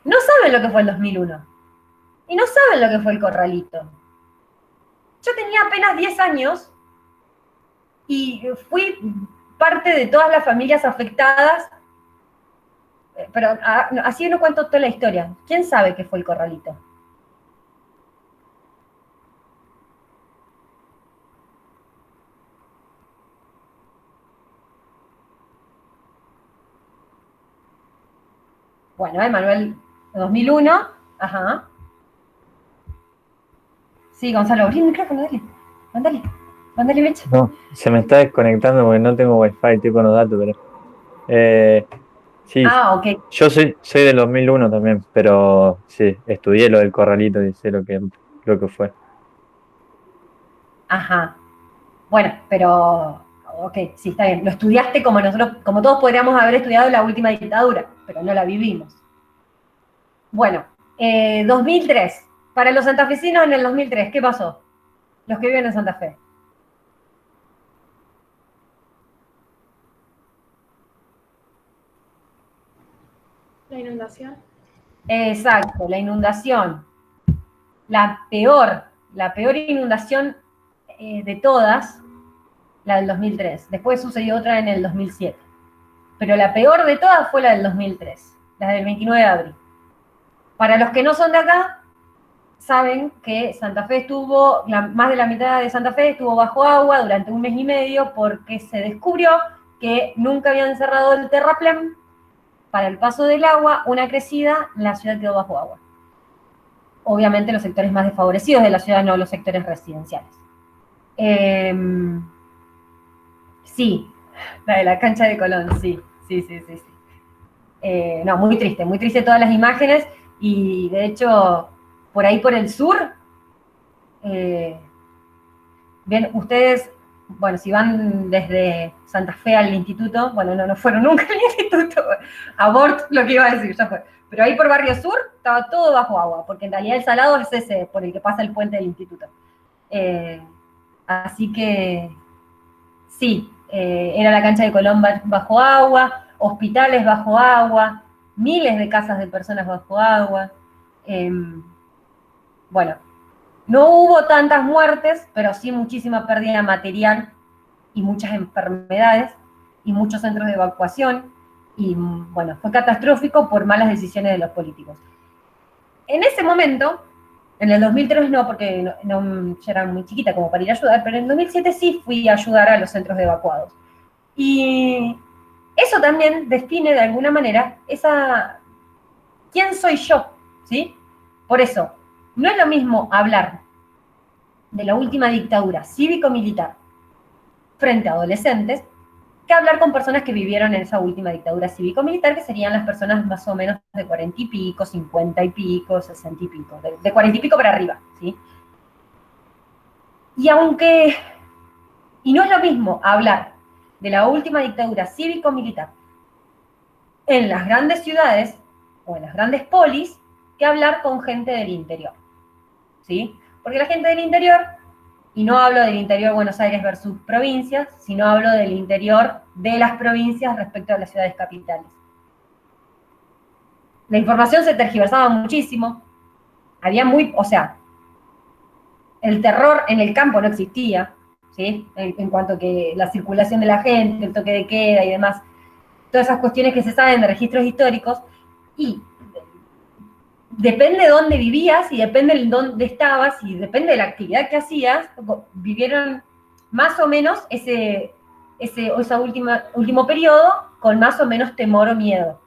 no saben lo que fue el 2001. Y no saben lo que fue el corralito. Yo tenía apenas 10 años y fui parte de todas las familias afectadas, pero así no cuento toda la historia. ¿Quién sabe qué fue el corralito? Bueno, Emanuel, 2001, ajá. Sí, Gonzalo, abrí el micrófono, dale. Mándale, Mecha. No, se me está desconectando porque no tengo wifi, estoy con los datos, pero... sí, Ok. yo soy del 2001 también, pero sí, estudié lo del corralito y sé lo que fue. Ajá. Bueno, pero... Ok, sí, está bien. Lo estudiaste como nosotros, como todos podríamos haber estudiado la última dictadura, pero no la vivimos. Bueno, 2003. Para los santafesinos en el 2003, ¿qué pasó? Los que viven en Santa Fe. La inundación. Exacto, la inundación. La peor inundación de todas, la del 2003. Después sucedió otra en el 2007. Pero la peor de todas fue la del 2003, la del 29 de abril. Para los que no son de acá, saben que Santa Fe estuvo, más de la mitad de Santa Fe estuvo bajo agua durante 1 mes y medio porque se descubrió que nunca habían cerrado el terraplén para el paso del agua, una crecida, la ciudad quedó bajo agua. Obviamente los sectores más desfavorecidos de la ciudad, no los sectores residenciales. Sí, la de la cancha de Colón, sí. No, muy triste todas las imágenes, y de hecho, por ahí por el sur, ven ustedes, bueno, si van desde Santa Fe al instituto, bueno, no fueron nunca al instituto, abort lo que iba a decir, ya fue. Pero ahí por Barrio Sur estaba todo bajo agua, porque en realidad el salado es ese por el que pasa el puente del instituto. Así que, sí, era la cancha de Colón bajo agua, hospitales bajo agua, miles de casas de personas bajo agua. Bueno, no hubo tantas muertes, pero sí muchísima pérdida material y muchas enfermedades y muchos centros de evacuación. Y bueno, fue catastrófico por malas decisiones de los políticos. En ese momento, en el 2003 no, porque yo era muy chiquita como para ir a ayudar, pero en el 2007 sí fui a ayudar a los centros de evacuados. Y eso también define de alguna manera quién soy yo, ¿sí? Por eso, no es lo mismo hablar de la última dictadura cívico-militar frente a adolescentes que hablar con personas que vivieron en esa última dictadura cívico-militar, que serían las personas más o menos de 40 y pico, 50 y pico, 60 y pico, de 40 y pico para arriba, ¿sí? Y no es lo mismo hablar de la última dictadura cívico-militar en las grandes ciudades o en las grandes polis que hablar con gente del interior, ¿sí? Porque la gente del interior, y no hablo del interior de Buenos Aires versus provincias, sino hablo del interior de las provincias respecto a las ciudades capitales. La información se tergiversaba muchísimo, el terror en el campo no existía, ¿sí? En cuanto a que la circulación de la gente, el toque de queda y demás, todas esas cuestiones que se saben de registros históricos, y depende de dónde vivías y depende de dónde estabas y depende de la actividad que hacías, vivieron más o menos ese último periodo con más o menos temor o miedo.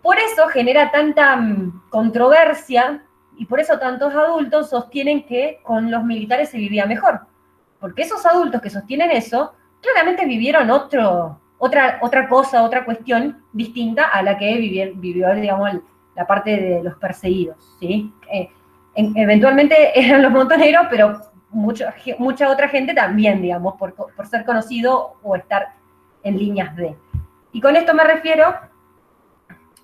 Por eso genera tanta controversia y por eso tantos adultos sostienen que con los militares se vivía mejor. Porque esos adultos que sostienen eso, claramente vivieron otro otra cosa, otra cuestión distinta a la que vivió digamos, la parte de los perseguidos, ¿sí? Eventualmente eran los montoneros, pero mucha otra gente también, digamos, por ser conocido o estar en líneas de. Y con esto me refiero,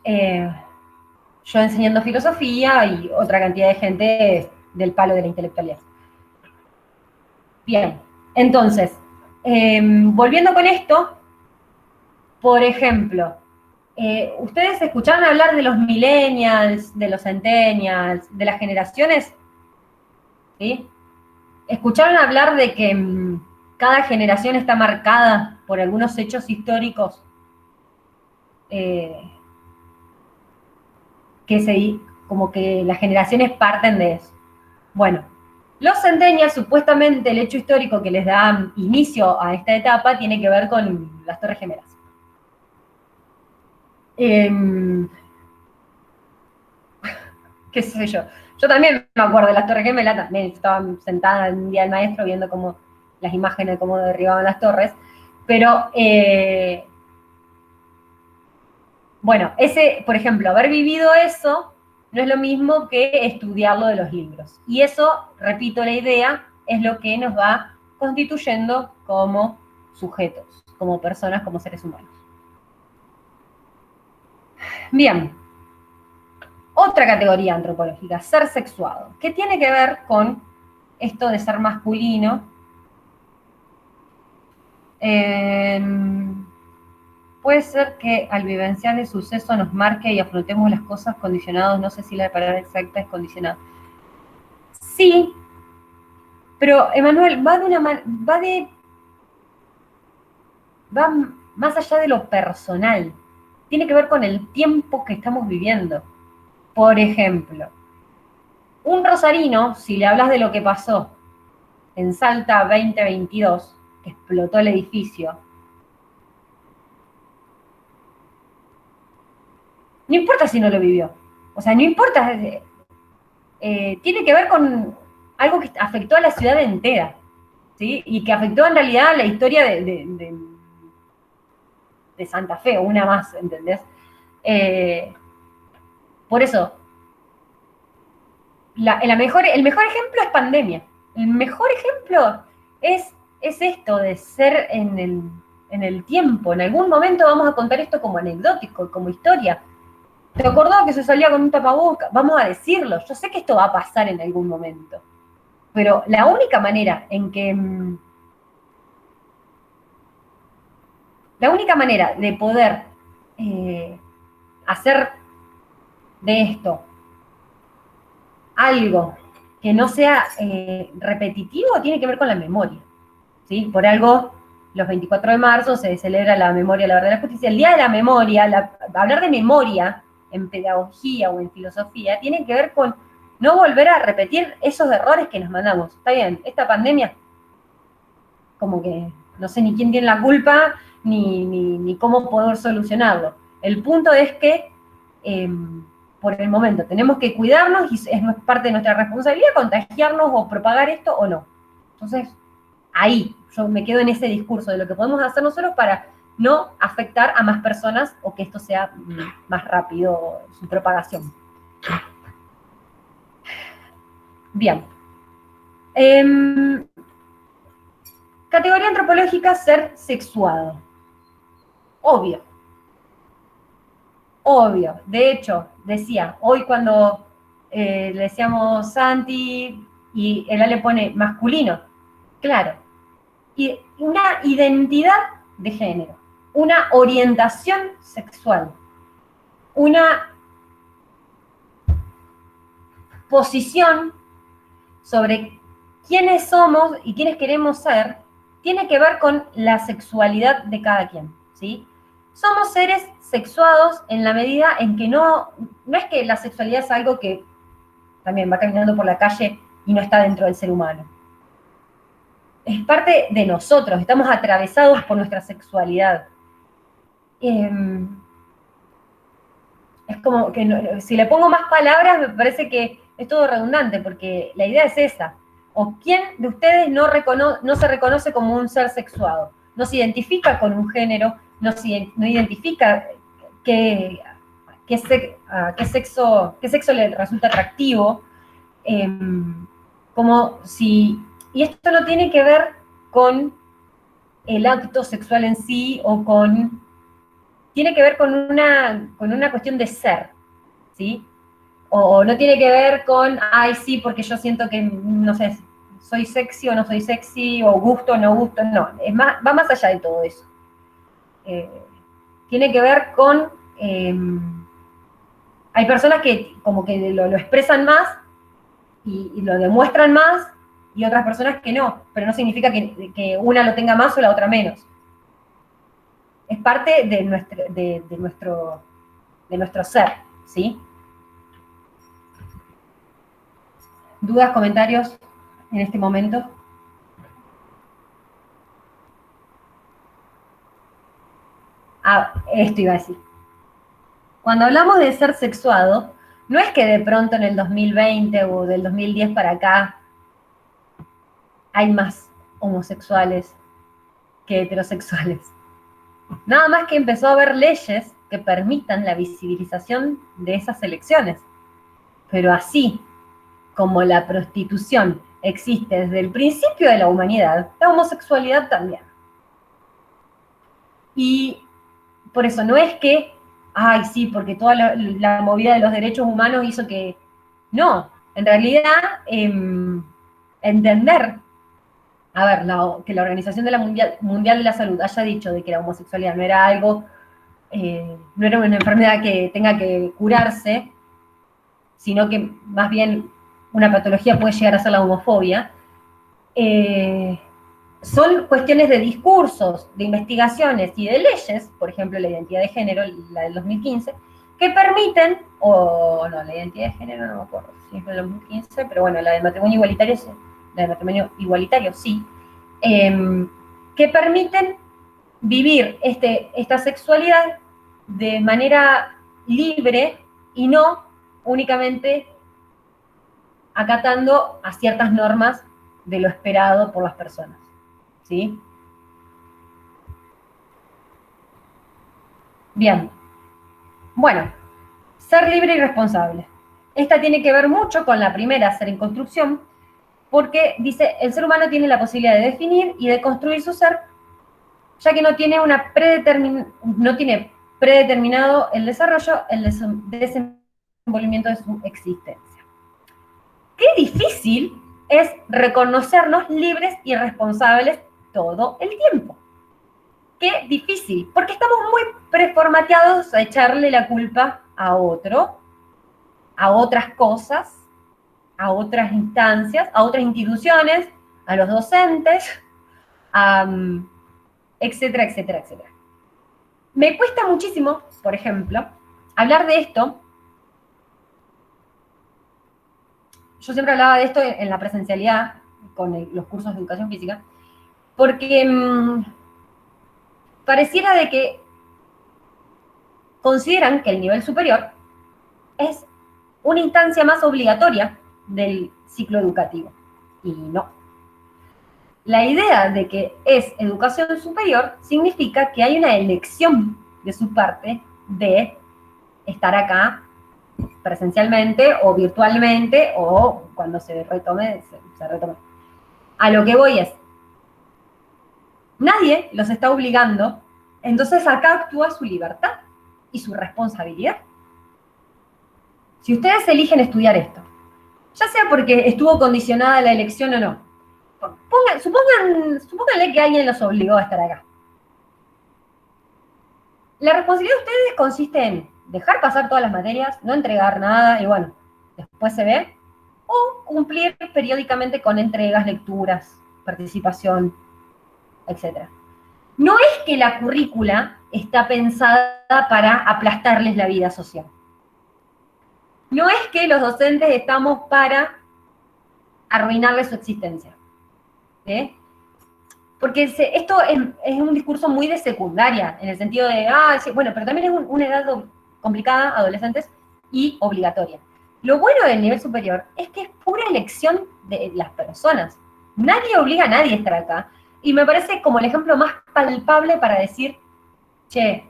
yo enseñando filosofía y otra cantidad de gente del palo de la intelectualidad. Bien, entonces, volviendo con esto, por ejemplo, ¿ustedes escucharon hablar de los millennials, de los centennials, de las generaciones? ¿Sí? ¿Escucharon hablar de que cada generación está marcada por algunos hechos históricos como que las generaciones parten de eso? Bueno, los centennials, supuestamente el hecho histórico que les da inicio a esta etapa tiene que ver con las Torres Gemelas. Qué sé yo. Yo también me acuerdo de las Torres Gemelas, también estaba sentada en un día del maestro viendo cómo las imágenes de cómo derribaban las torres, pero bueno, por ejemplo, haber vivido eso no es lo mismo que estudiarlo de los libros. Y eso, repito la idea, es lo que nos va constituyendo como sujetos, como personas, como seres humanos. Bien. Otra categoría antropológica, ser sexuado. ¿Qué tiene que ver con esto de ser masculino? Puede ser que al vivenciar el suceso nos marque y afrontemos las cosas condicionados. No sé si la palabra exacta es condicionado. Sí, pero Emanuel, va más allá de lo personal. Tiene que ver con el tiempo que estamos viviendo. Por ejemplo, un rosarino, si le hablas de lo que pasó en Salta 2022, que explotó el edificio, no importa si no lo vivió. O sea, no importa. Tiene que ver con algo que afectó a la ciudad entera, ¿sí? Y que afectó en realidad la historia de Santa Fe, una más, ¿entendés? Por eso, el mejor ejemplo es pandemia. El mejor ejemplo es esto de ser en el tiempo. En algún momento vamos a contar esto como anecdótico, como historia. ¿Te acordás que se salía con un tapabocas? Vamos a decirlo. Yo sé que esto va a pasar en algún momento. Pero la única manera en que... La única manera de poder hacer de esto algo que no sea repetitivo tiene que ver con la memoria, ¿sí? Por algo, los 24 de marzo se celebra la memoria, la verdad y la justicia. El Día de la Memoria, hablar de memoria en pedagogía o en filosofía, tiene que ver con no volver a repetir esos errores que nos mandamos. Está bien, esta pandemia, como que no sé ni quién tiene la culpa, ni cómo poder solucionarlo. El punto es que por el momento tenemos que cuidarnos y es parte de nuestra responsabilidad contagiarnos o propagar esto o no. Entonces, ahí yo me quedo en ese discurso de lo que podemos hacer nosotros para no afectar a más personas o que esto sea más rápido su propagación. Bien. Categoría antropológica, ser sexuado. Obvio. Obvio. De hecho, decía, hoy cuando le decíamos Santi y él le pone masculino, claro. Y una identidad de género, una orientación sexual, una posición sobre quiénes somos y quiénes queremos ser, tiene que ver con la sexualidad de cada quien, ¿sí? Somos seres sexuados en la medida en que no es que la sexualidad es algo que también va caminando por la calle y no está dentro del ser humano. Es parte de nosotros, estamos atravesados por nuestra sexualidad. Es como que si le pongo más palabras me parece que es todo redundante, porque la idea es esa. ¿O quién de ustedes no se reconoce como un ser sexuado? No se identifica con un género, no identifica qué sexo le resulta atractivo, como si, y esto no tiene que ver con el acto sexual en sí, tiene que ver con una cuestión de ser, ¿sí? O no tiene que ver con, ay, sí, porque yo siento que, no sé, soy sexy o no soy sexy, o gusto o no gusto, no, va más allá de todo eso. Tiene que ver con, hay personas que como que lo expresan más y lo demuestran más, y otras personas que no, pero no significa que una lo tenga más o la otra menos. Es parte de nuestro ser, ¿sí? ¿Dudas, comentarios en este momento? Esto iba a decir. Cuando hablamos de ser sexuado, no es que de pronto en el 2020 o del 2010 para acá hay más homosexuales que heterosexuales. Nada más que empezó a haber leyes que permitan la visibilización de esas elecciones. Pero así como la prostitución existe desde el principio de la humanidad, la homosexualidad también. Y por eso no es que, ay, sí, porque toda la movida de los derechos humanos hizo que... No, en realidad, entender, a ver, que la Organización Mundial de la Salud haya dicho de que la homosexualidad no era algo, no era una enfermedad que tenga que curarse, sino que más bien una patología puede llegar a ser la homofobia, son cuestiones de discursos, de investigaciones y de leyes, por ejemplo, la identidad de género, la del 2015, que permiten, o no, la identidad de género no me acuerdo si es del 2015, pero bueno, la del matrimonio igualitario, sí, la del matrimonio igualitario, sí, que permiten vivir esta sexualidad de manera libre y no únicamente acatando a ciertas normas de lo esperado por las personas, ¿sí? Bien. Bueno, ser libre y responsable. Esta tiene que ver mucho con la primera, ser en construcción, porque dice, el ser humano tiene la posibilidad de definir y de construir su ser, ya que no tiene predeterminado el desarrollo, el desenvolvimiento de su existencia. Qué difícil es reconocernos libres y responsables todo el tiempo. Qué difícil, porque estamos muy preformateados a echarle la culpa a otro, a otras cosas, a otras instancias, a otras instituciones, a los docentes, etcétera, etcétera, etcétera. Me cuesta muchísimo, por ejemplo, hablar de esto. Yo siempre hablaba de esto en la presencialidad, con los cursos de educación física, porque pareciera de que consideran que el nivel superior es una instancia más obligatoria del ciclo educativo. Y no. La idea de que es educación superior significa que hay una elección de su parte de estar acá presencialmente o virtualmente o cuando se retome, se retome. A lo que voy es, nadie los está obligando, entonces acá actúa su libertad y su responsabilidad. Si ustedes eligen estudiar esto, ya sea porque estuvo condicionada la elección o no, supónganle que alguien los obligó a estar acá. La responsabilidad de ustedes consiste en dejar pasar todas las materias, no entregar nada, y bueno, después se ve, o cumplir periódicamente con entregas, lecturas, participación, etc. No es que la currícula está pensada para aplastarles la vida social. No es que los docentes estamos para arruinarles su existencia. ¿Sí? Porque esto es un discurso muy de secundaria, en el sentido de, sí, bueno, pero también es una edad complicada, adolescentes, y obligatoria. Lo bueno del nivel superior es que es pura elección de las personas. Nadie obliga a nadie a estar acá. Y me parece como el ejemplo más palpable para decir, che,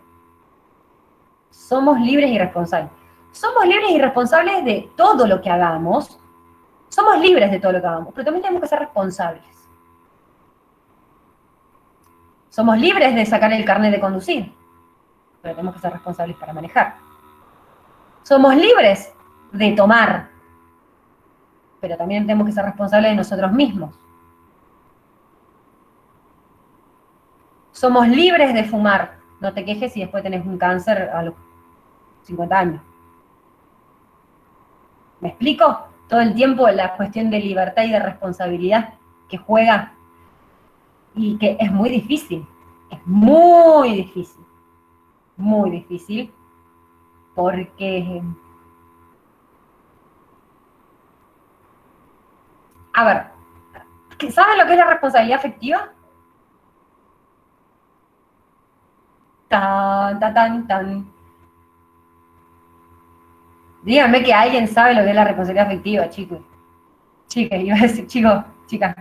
somos libres y responsables. Somos libres y responsables de todo lo que hagamos. Somos libres de todo lo que hagamos, pero también tenemos que ser responsables. Somos libres de sacar el carnet de conducir, pero tenemos que ser responsables para manejar. Somos libres de tomar, pero también tenemos que ser responsables de nosotros mismos. Somos libres de fumar. No te quejes si después tenés un cáncer a los 50 años. ¿Me explico? Todo el tiempo la cuestión de libertad y de responsabilidad que juega y que es muy difícil. Es muy difícil. Muy difícil. Porque... A ver, ¿sabes lo que es la responsabilidad afectiva? Tan, tan, tan, tan. Díganme que alguien sabe lo que es la responsabilidad afectiva, chicos. Chicas, iba a decir, chicos, chicas.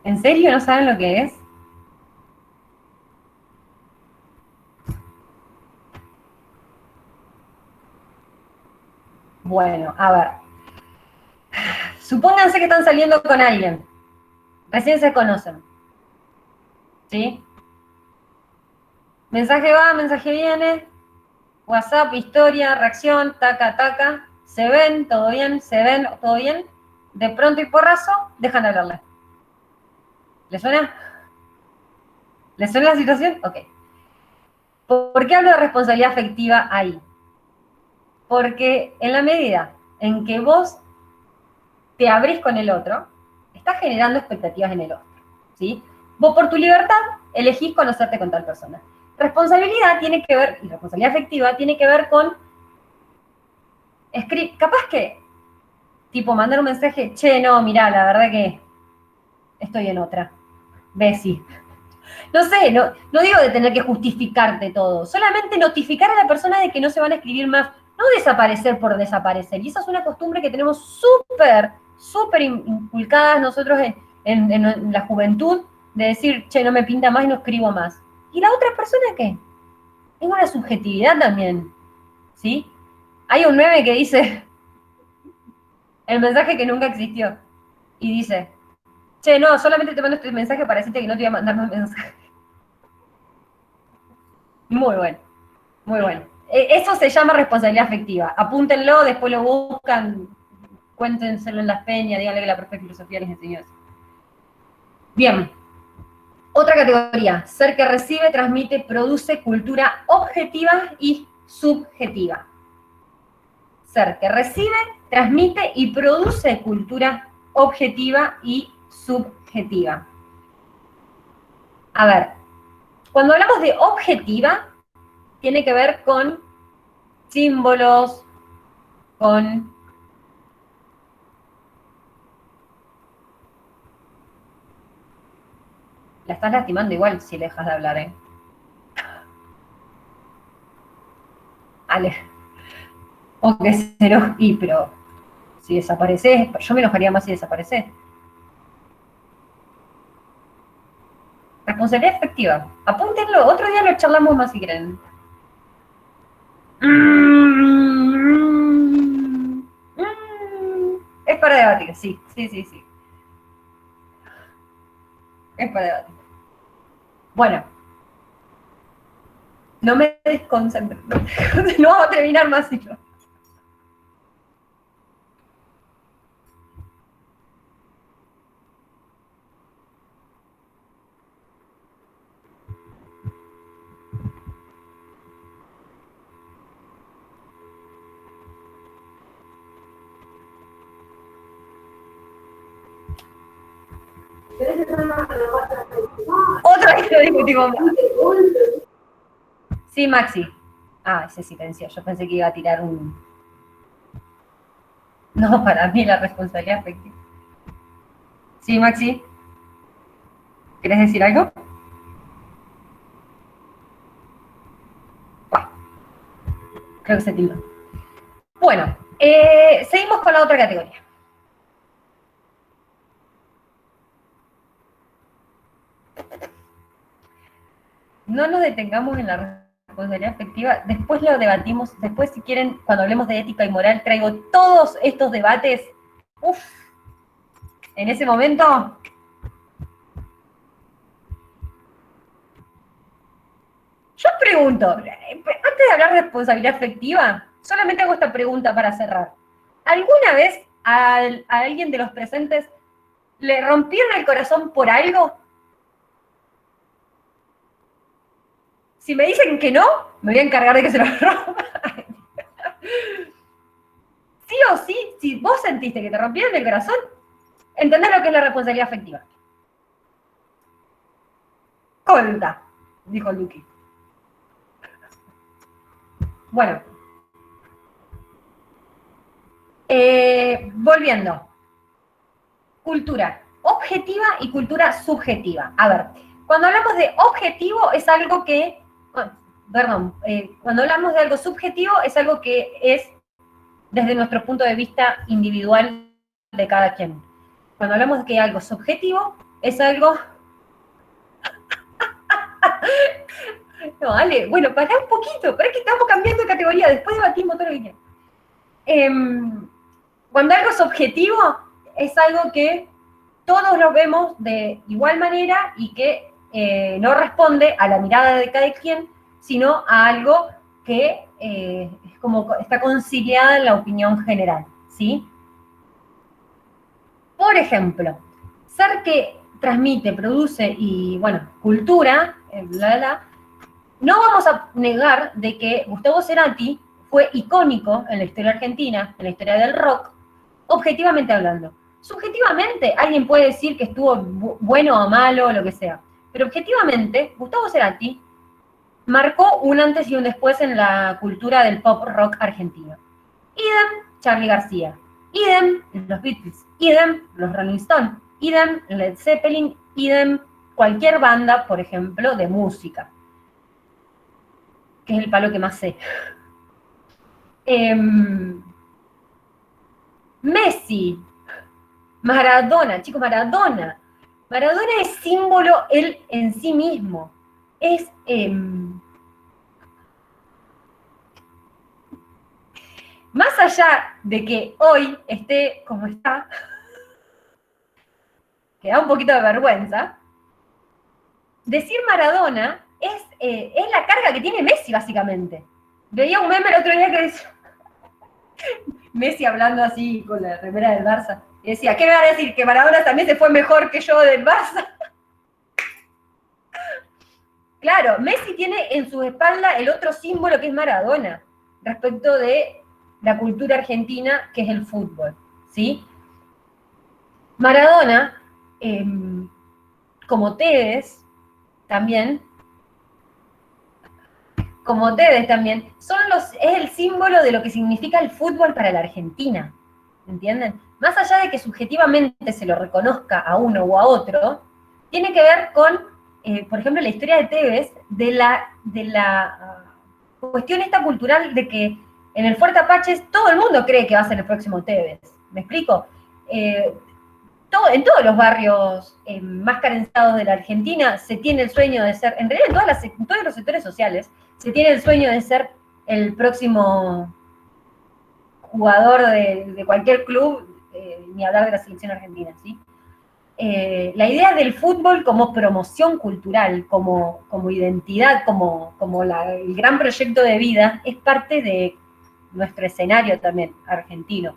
¿En serio no saben lo que es? Bueno, a ver. Supónganse que están saliendo con alguien. Recién se conocen. ¿Sí? Mensaje va, mensaje viene. WhatsApp, historia, reacción, taca, taca. Se ven, todo bien, se ven, todo bien. De pronto y porrazo, dejan de hablarle. ¿Le suena? ¿Le suena la situación? Ok. ¿Por qué hablo de responsabilidad afectiva ahí? Porque en la medida en que vos te abrís con el otro, estás generando expectativas en el otro, ¿sí? Vos por tu libertad elegís conocerte con tal persona. Responsabilidad tiene que ver, y responsabilidad afectiva tiene que ver con, capaz que, tipo, mandar un mensaje, che, no, mirá, la verdad que estoy en otra. Besi. No sé, no digo de tener que justificarte todo, solamente notificar a la persona de que no se van a escribir más, no desaparecer por desaparecer. Y esa es una costumbre que tenemos súper inculcadas nosotros en la juventud, de decir, che, no me pinta más y no escribo más. ¿Y la otra persona qué? Es una subjetividad también, ¿sí? Hay un meme que dice, el mensaje que nunca existió, y dice, che, no, solamente te mando este mensaje para decirte que no te voy a mandar más mensajes. Muy bueno, muy bueno. Eso se llama responsabilidad afectiva. Apúntenlo, después lo buscan, cuéntenselo en las peñas, díganle que la profe de filosofía les enseñó eso. Bien. Otra categoría, ser que recibe, transmite, produce cultura objetiva y subjetiva. Ser que recibe, transmite y produce cultura objetiva y subjetiva. A ver, cuando hablamos de objetiva, tiene que ver con símbolos, con... La estás lastimando igual si le dejas de hablar, ¿eh? Ale. O que cero, pero si desapareces, yo me enojaría más si desapareces. Responsabilidad efectiva. Apúntenlo, otro día lo charlamos más si quieren. Es para debatir, sí. Es para debatir. Bueno. No me desconcentro. No vamos a terminar más si no. Otro que lo discutimos más. Sí, Maxi. Ah, ese silencio. Yo pensé que iba a tirar un... No, para mí la responsabilidad afectiva. Sí, Maxi. ¿Querés decir algo? Creo que se tildó. Bueno, seguimos con la otra categoría. no nos detengamos en la responsabilidad afectiva, después lo debatimos, después si quieren, cuando hablemos de ética y moral, traigo todos estos debates, uff, en ese momento, yo pregunto, antes de hablar de responsabilidad afectiva, solamente hago esta pregunta para cerrar. ¿Alguna vez a alguien de los presentes le rompieron el corazón por algo? Si me dicen que no, me voy a encargar de que se lo rompa. Sí o sí, si vos sentiste que te rompieron el corazón, entendés lo que es la responsabilidad afectiva. Colta, dijo Luqui. Bueno. Volviendo. Cultura objetiva y cultura subjetiva. A ver, cuando hablamos de objetivo es algo que, cuando hablamos de algo subjetivo es algo que es desde nuestro punto de vista individual de cada quien. Cuando hablamos de que algo subjetivo es algo... No, Ale, bueno, pará un poquito, pará que estamos cambiando de categoría, después debatimos todo lo que quieran. Cuando algo es objetivo, es algo que todos lo vemos de igual manera y que no responde a la mirada de cada quien, sino a algo que es como está conciliada en la opinión general, ¿sí? Por ejemplo, ser que transmite, produce y, bueno, cultura, no vamos a negar de que Gustavo Cerati fue icónico en la historia argentina, en la historia del rock, objetivamente hablando. Subjetivamente, alguien puede decir que estuvo bueno o malo, o lo que sea. Pero objetivamente, Gustavo Cerati marcó un antes y un después en la cultura del pop rock argentino. Idem, Charly García. Idem, los Beatles. Idem, los Rolling Stones. Idem, Led Zeppelin. Idem, cualquier banda, por ejemplo, de música. Que es el palo que más sé. Messi. Maradona, chicos, Maradona. Maradona es símbolo él en sí mismo. Es... más allá de que hoy esté como está, que da un poquito de vergüenza, decir Maradona es la carga que tiene Messi, básicamente. Veía un meme el otro día que decía... Messi hablando así con la remera del Barça. Y decía, ¿qué me van a decir? ¿Que Maradona también se fue mejor que yo del Barça? Claro, Messi tiene en su espalda el otro símbolo que es Maradona, respecto de la cultura argentina, que es el fútbol, ¿sí? Maradona, como Tevez también, es el símbolo de lo que significa el fútbol para la Argentina, ¿entienden? Más allá de que subjetivamente se lo reconozca a uno o a otro, tiene que ver con, por ejemplo, la historia de Tevez, de la cuestión esta cultural de que en el Fuerte Apaches todo el mundo cree que va a ser el próximo Tevez. ¿Me explico? En todos los barrios más carenciados de la Argentina se tiene el sueño de ser, en realidad en todos los sectores sociales, se tiene el sueño de ser el próximo jugador de cualquier club, ni hablar de la selección argentina, ¿sí? La idea del fútbol como promoción cultural, como identidad, como el gran proyecto de vida, es parte de nuestro escenario también argentino.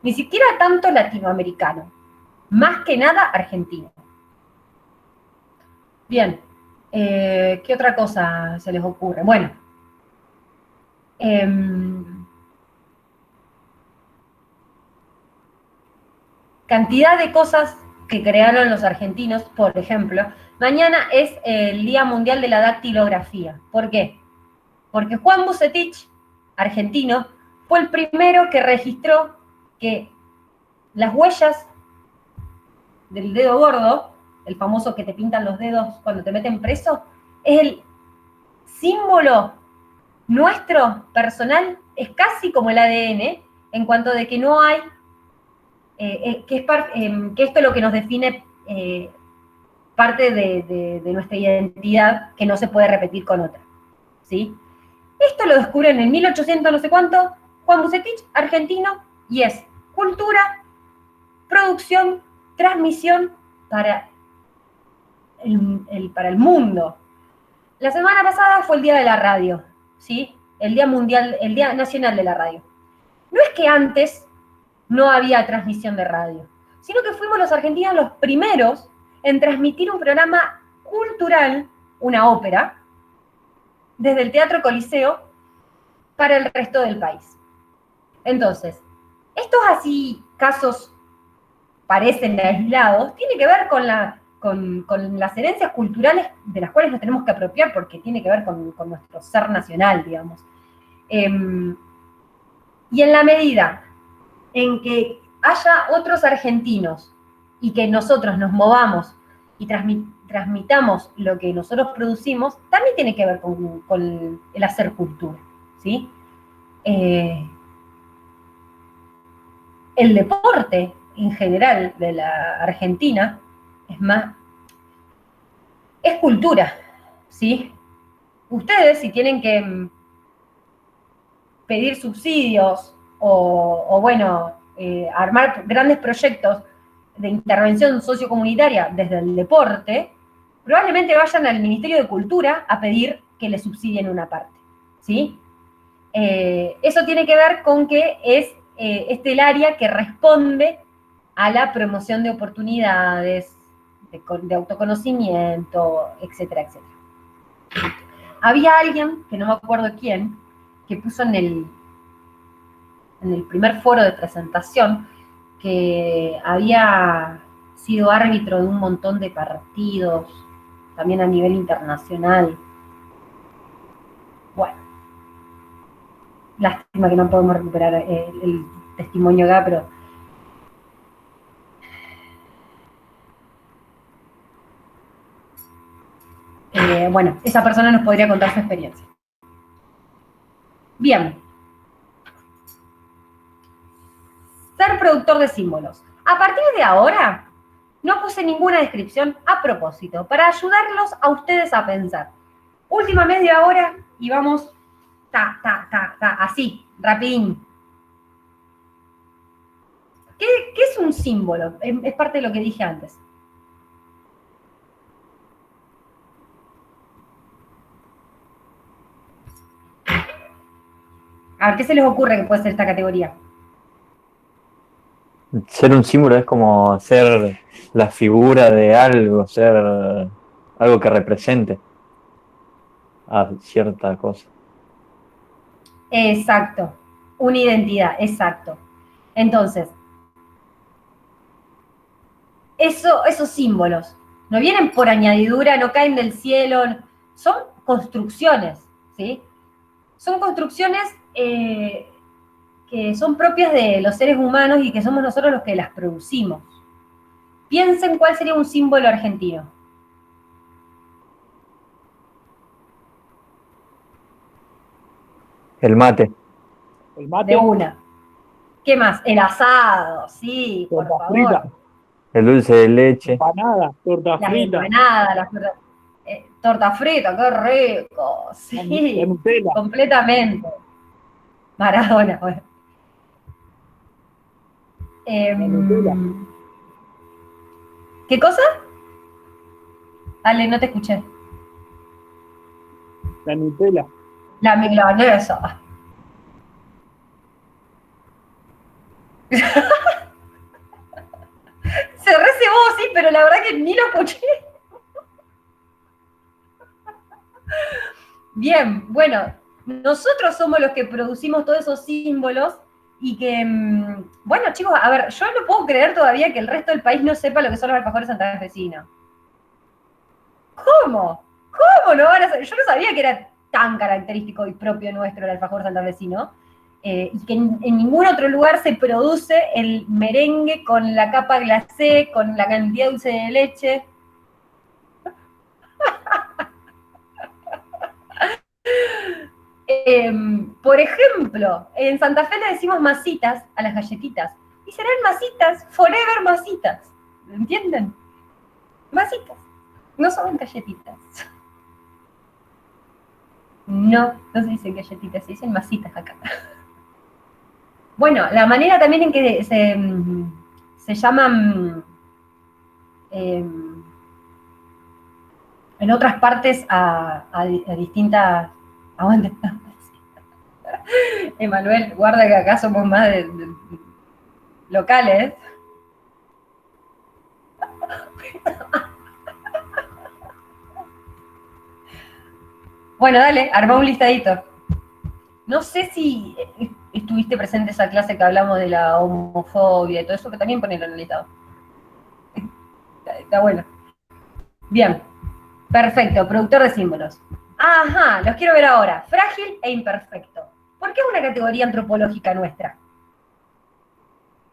Ni siquiera tanto latinoamericano, más que nada argentino. Bien, ¿qué otra cosa se les ocurre? Bueno, cantidad de cosas que crearon los argentinos, por ejemplo, mañana es el Día Mundial de la Dactilografía. ¿Por qué? Porque Juan Bucetich, argentino, fue el primero que registró que las huellas del dedo gordo, el famoso que te pintan los dedos cuando te meten preso, es el símbolo nuestro personal, es casi como el ADN, en cuanto de que no hay, que esto es lo que nos define parte de nuestra identidad que no se puede repetir con otra, ¿sí? Esto lo descubren en 1800 no sé cuánto, Juan Bucetich, argentino, y es cultura, producción, transmisión para para el mundo. La semana pasada fue el Día de la Radio, ¿sí? El Día Mundial, el Día Nacional de la Radio. No es que antes no había transmisión de radio, sino que fuimos los argentinos los primeros en transmitir un programa cultural, una ópera, desde el Teatro Coliseo para el resto del país. Entonces, estos así casos parecen aislados, tiene que ver con las herencias culturales de las cuales nos tenemos que apropiar porque tiene que ver con nuestro ser nacional, digamos. Y en la medida en que haya otros argentinos y que nosotros nos movamos y transmitamos lo que nosotros producimos, también tiene que ver con el hacer cultura, ¿sí? El deporte en general de la Argentina es cultura, ¿sí? Ustedes, si tienen que pedir subsidios o armar grandes proyectos de intervención sociocomunitaria desde el deporte, probablemente vayan al Ministerio de Cultura a pedir que les subsidien una parte, ¿sí? Eso tiene que ver con que es el área que responde a la promoción de oportunidades, de autoconocimiento, etcétera, etcétera. Había alguien, que no me acuerdo quién, que puso en el primer foro de presentación que había sido árbitro de un montón de partidos, también a nivel internacional. Bueno, lástima que no podemos recuperar el testimonio acá, pero bueno, esa persona nos podría contar su experiencia. Bien. Ser productor de símbolos. A partir de ahora, no puse ninguna descripción a propósito, para ayudarlos a ustedes a pensar. Última media hora y vamos, así, rapidín. ¿Qué es un símbolo? Es parte de lo que dije antes. A ver, ¿qué se les ocurre que puede ser esta categoría? Ser un símbolo es como ser la figura de algo, ser algo que represente a cierta cosa. Exacto, una identidad, exacto. Entonces, esos símbolos no vienen por añadidura, no caen del cielo, son construcciones, ¿sí? Son construcciones que son propias de los seres humanos y que somos nosotros los que las producimos. Piensen cuál sería un símbolo argentino. El mate. El mate. De una. ¿Qué más? El asado, sí, por Torta favor. frita. El dulce de leche. Empanada, torta Las frita. empanadas, torta frita, qué rico. Sí, La Nutella. completamente. Maradona, bueno. Nutella. ¿Qué cosa? Dale, no te escuché. La Nutella. La milanesa. Se recebó, sí, pero la verdad que ni lo escuché. Bien, bueno, nosotros somos los que producimos todos esos símbolos y que, bueno, chicos, a ver, yo no puedo creer todavía que el resto del país no sepa lo que son los alfajores santafesinos. ¿Cómo? ¿Cómo no van a saber? Yo no sabía que era tan característico y propio nuestro el alfajor santafesino, y que en ningún otro lugar se produce el merengue con la capa glacé, con la cantidad de dulce de leche. Por ejemplo, en Santa Fe le decimos masitas a las galletitas, y serán masitas, forever masitas, ¿entienden? Masitas. No son galletitas. No, no se dicen galletitas, se dicen masitas acá. Bueno, la manera también en que se llaman en otras partes a distintas... Aguante. Emanuel, guarda que acá somos más de locales. Bueno, dale, armá un listadito. No sé si estuviste presente esa clase que hablamos de la homofobia y todo eso, que también ponelo en el listado. Está bueno. Bien, perfecto, productor de símbolos. Ajá, los quiero ver ahora. Frágil e imperfecto. ¿Por qué es una categoría antropológica nuestra?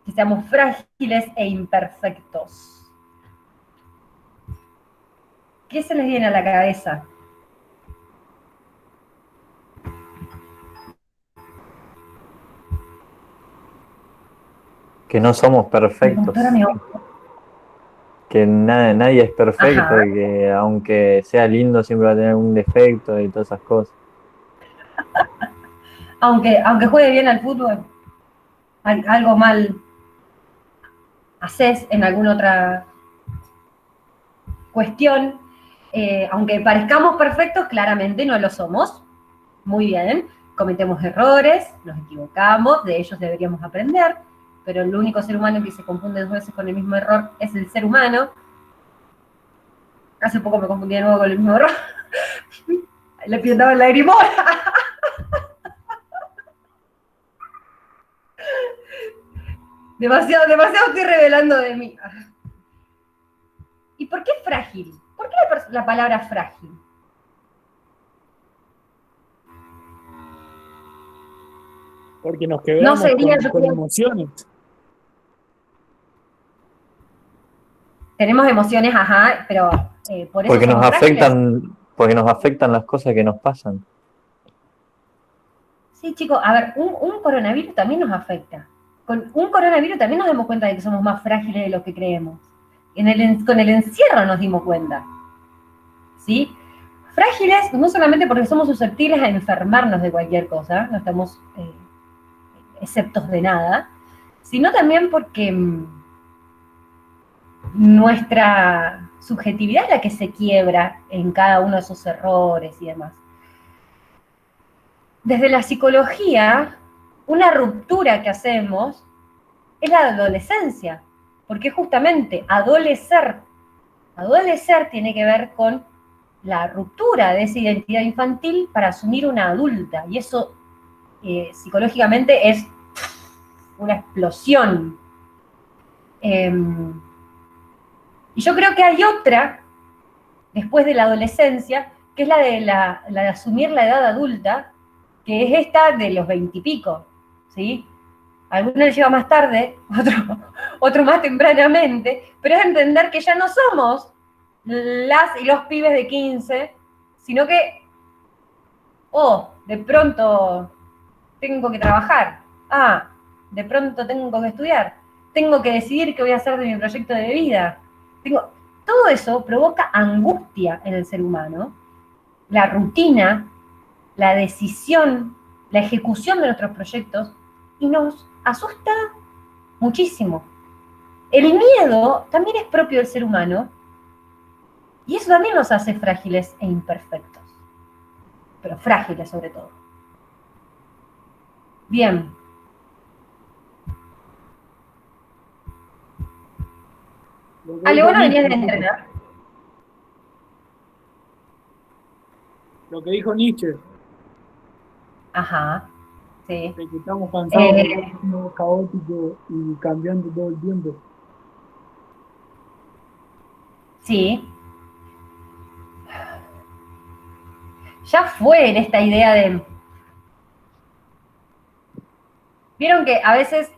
Que seamos frágiles e imperfectos. ¿Qué se les viene a la cabeza? Que no somos perfectos. Que nadie es perfecto. Ajá. Y que aunque sea lindo siempre va a tener un defecto y todas esas cosas. Aunque juegue bien al fútbol, algo mal haces en alguna otra cuestión, aunque parezcamos perfectos, claramente no lo somos. Muy bien, cometemos errores, nos equivocamos, de ellos deberíamos aprender, pero el único ser humano que se confunde 2 veces con el mismo error es el ser humano. Hace poco me confundí de nuevo con el mismo error. Le pintaba el lagrimón. Demasiado estoy revelando de mí. ¿Y por qué frágil? ¿Por qué la palabra frágil? Porque nos quebramos con emociones. Tenemos emociones, ajá, pero por eso Porque nos somos frágiles. porque nos afectan las cosas que nos pasan. Sí, chicos, a ver, un coronavirus también nos afecta. Con un coronavirus también nos damos cuenta de que somos más frágiles de lo que creemos. Con el encierro nos dimos cuenta. ¿Sí? Frágiles no solamente porque somos susceptibles a enfermarnos de cualquier cosa, no estamos exceptos de nada, sino también porque nuestra subjetividad es la que se quiebra en cada uno de esos errores y demás. Desde la psicología, una ruptura que hacemos es la adolescencia, porque justamente adolecer tiene que ver con la ruptura de esa identidad infantil para asumir una adulta, y eso psicológicamente es una explosión. Y yo creo que hay otra, después de la adolescencia, que es la de asumir la edad adulta, que es esta de los 20 y pico, ¿sí? Algunos les lleva más tarde, otro más tempranamente, pero es entender que ya no somos las y los pibes de 15, sino que, de pronto tengo que trabajar, de pronto tengo que estudiar, tengo que decidir qué voy a hacer de mi proyecto de vida. Todo eso provoca angustia en el ser humano, la rutina, la decisión, la ejecución de nuestros proyectos, y nos asusta muchísimo. El miedo también es propio del ser humano, y eso también nos hace frágiles e imperfectos, pero frágiles sobre todo. Bien. Ale, vos no venías de entrenar. Lo que dijo Nietzsche. Ajá, sí. De que estamos cansados de ser caóticos y cambiando todo el tiempo. Sí. Ya fue en esta idea de... Vieron que a veces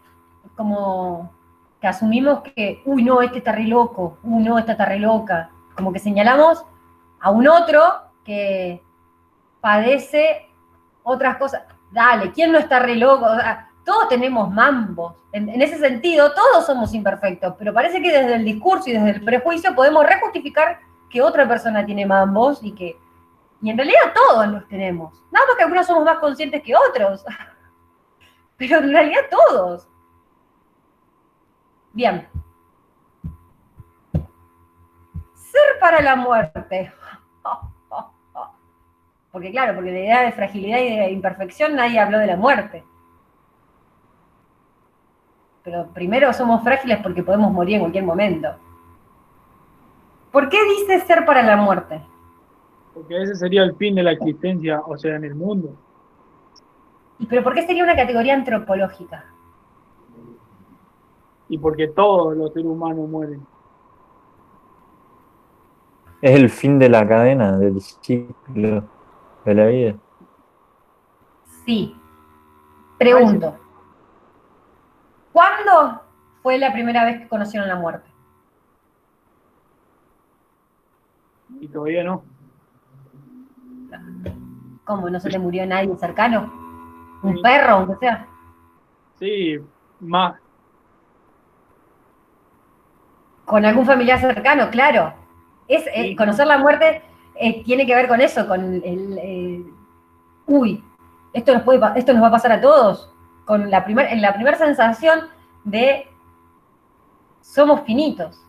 como que asumimos que, no, este está re loco, no, esta está re loca. Como que señalamos a un otro que padece otras cosas. Dale, ¿quién no está re loco? O sea, todos tenemos mambos. En ese sentido, todos somos imperfectos, pero parece que desde el discurso y desde el prejuicio podemos rejustificar que otra persona tiene mambos y en realidad todos los tenemos. Nada más que algunos somos más conscientes que otros, pero en realidad todos. Bien. Ser para la muerte. Porque claro, porque la idea de fragilidad y de imperfección nadie habló de la muerte. Pero primero somos frágiles porque podemos morir en cualquier momento. ¿Por qué dice ser para la muerte? Porque ese sería el fin de la existencia, o sea, en el mundo. ¿Pero por qué sería una categoría antropológica? Y porque todos los seres humanos mueren. Es el fin de la cadena, del ciclo de la vida. Sí. Pregunto. ¿Cuándo fue la primera vez que conocieron la muerte? Y todavía no. ¿Cómo? ¿No se te murió nadie cercano? ¿Un Sí. perro, aunque sea? Sí, más. Con algún familiar cercano, claro. Sí. Conocer la muerte tiene que ver con eso, con uy, esto nos va a pasar a todos. En la primera sensación de somos finitos,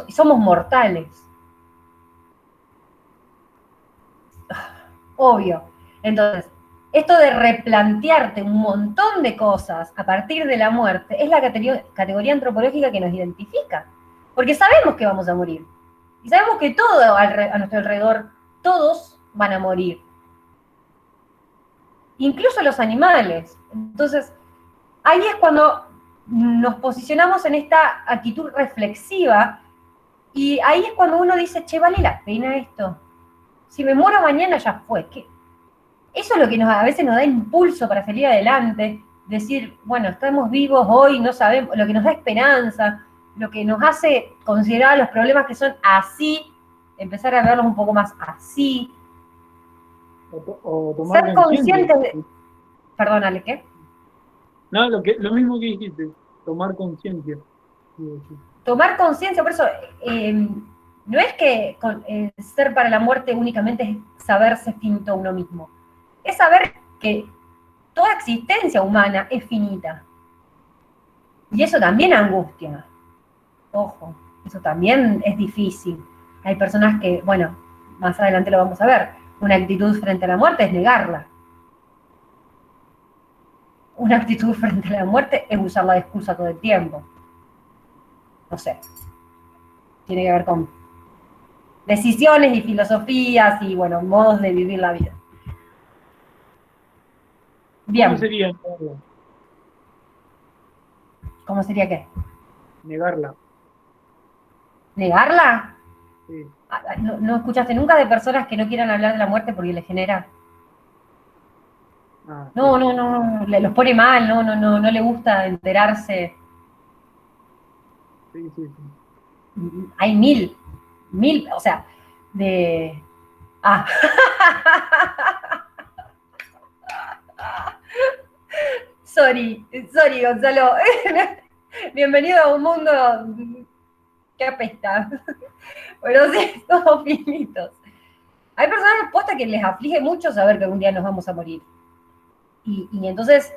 somos mortales. Obvio. Entonces, esto de replantearte un montón de cosas a partir de la muerte es la categoría antropológica que nos identifica. Porque sabemos que vamos a morir. Y sabemos que todo a nuestro alrededor, todos van a morir. Incluso los animales. Entonces, ahí es cuando nos posicionamos en esta actitud reflexiva y ahí es cuando uno dice, che, ¿vale la pena esto? Si me muero mañana ya fue. Eso es lo que a veces nos da impulso para salir adelante, decir, bueno, estamos vivos hoy, no sabemos, lo que nos da esperanza, lo que nos hace considerar los problemas que son así, empezar a verlos un poco más así. O tomar Ser conciencia. conscientes de... Perdónale, ¿qué? No, lo mismo que dijiste, tomar conciencia. Tomar conciencia, por eso, no es que ser para la muerte únicamente es saberse finito uno mismo. Es saber que toda existencia humana es finita. Y eso también angustia. Ojo, eso también es difícil. Hay personas que, bueno, más adelante lo vamos a ver, una actitud frente a la muerte es negarla. Una actitud frente a la muerte es usar la excusa todo el tiempo. No sé. Tiene que ver con decisiones y filosofías y, bueno, modos de vivir la vida. Bien. ¿Cómo sería negarla? ¿Cómo sería qué? Negarla. ¿Negarla? Sí. ¿No escuchaste nunca de personas que no quieran hablar de la muerte porque les genera? Ah, No, los pone mal, no le gusta enterarse. sí. Hay mil, o sea, de... Ah. Sorry, Gonzalo. Bienvenido a un mundo que apesta. Pero sí, somos finitos. Hay personas posta que les aflige mucho saber que algún día nos vamos a morir. Y entonces,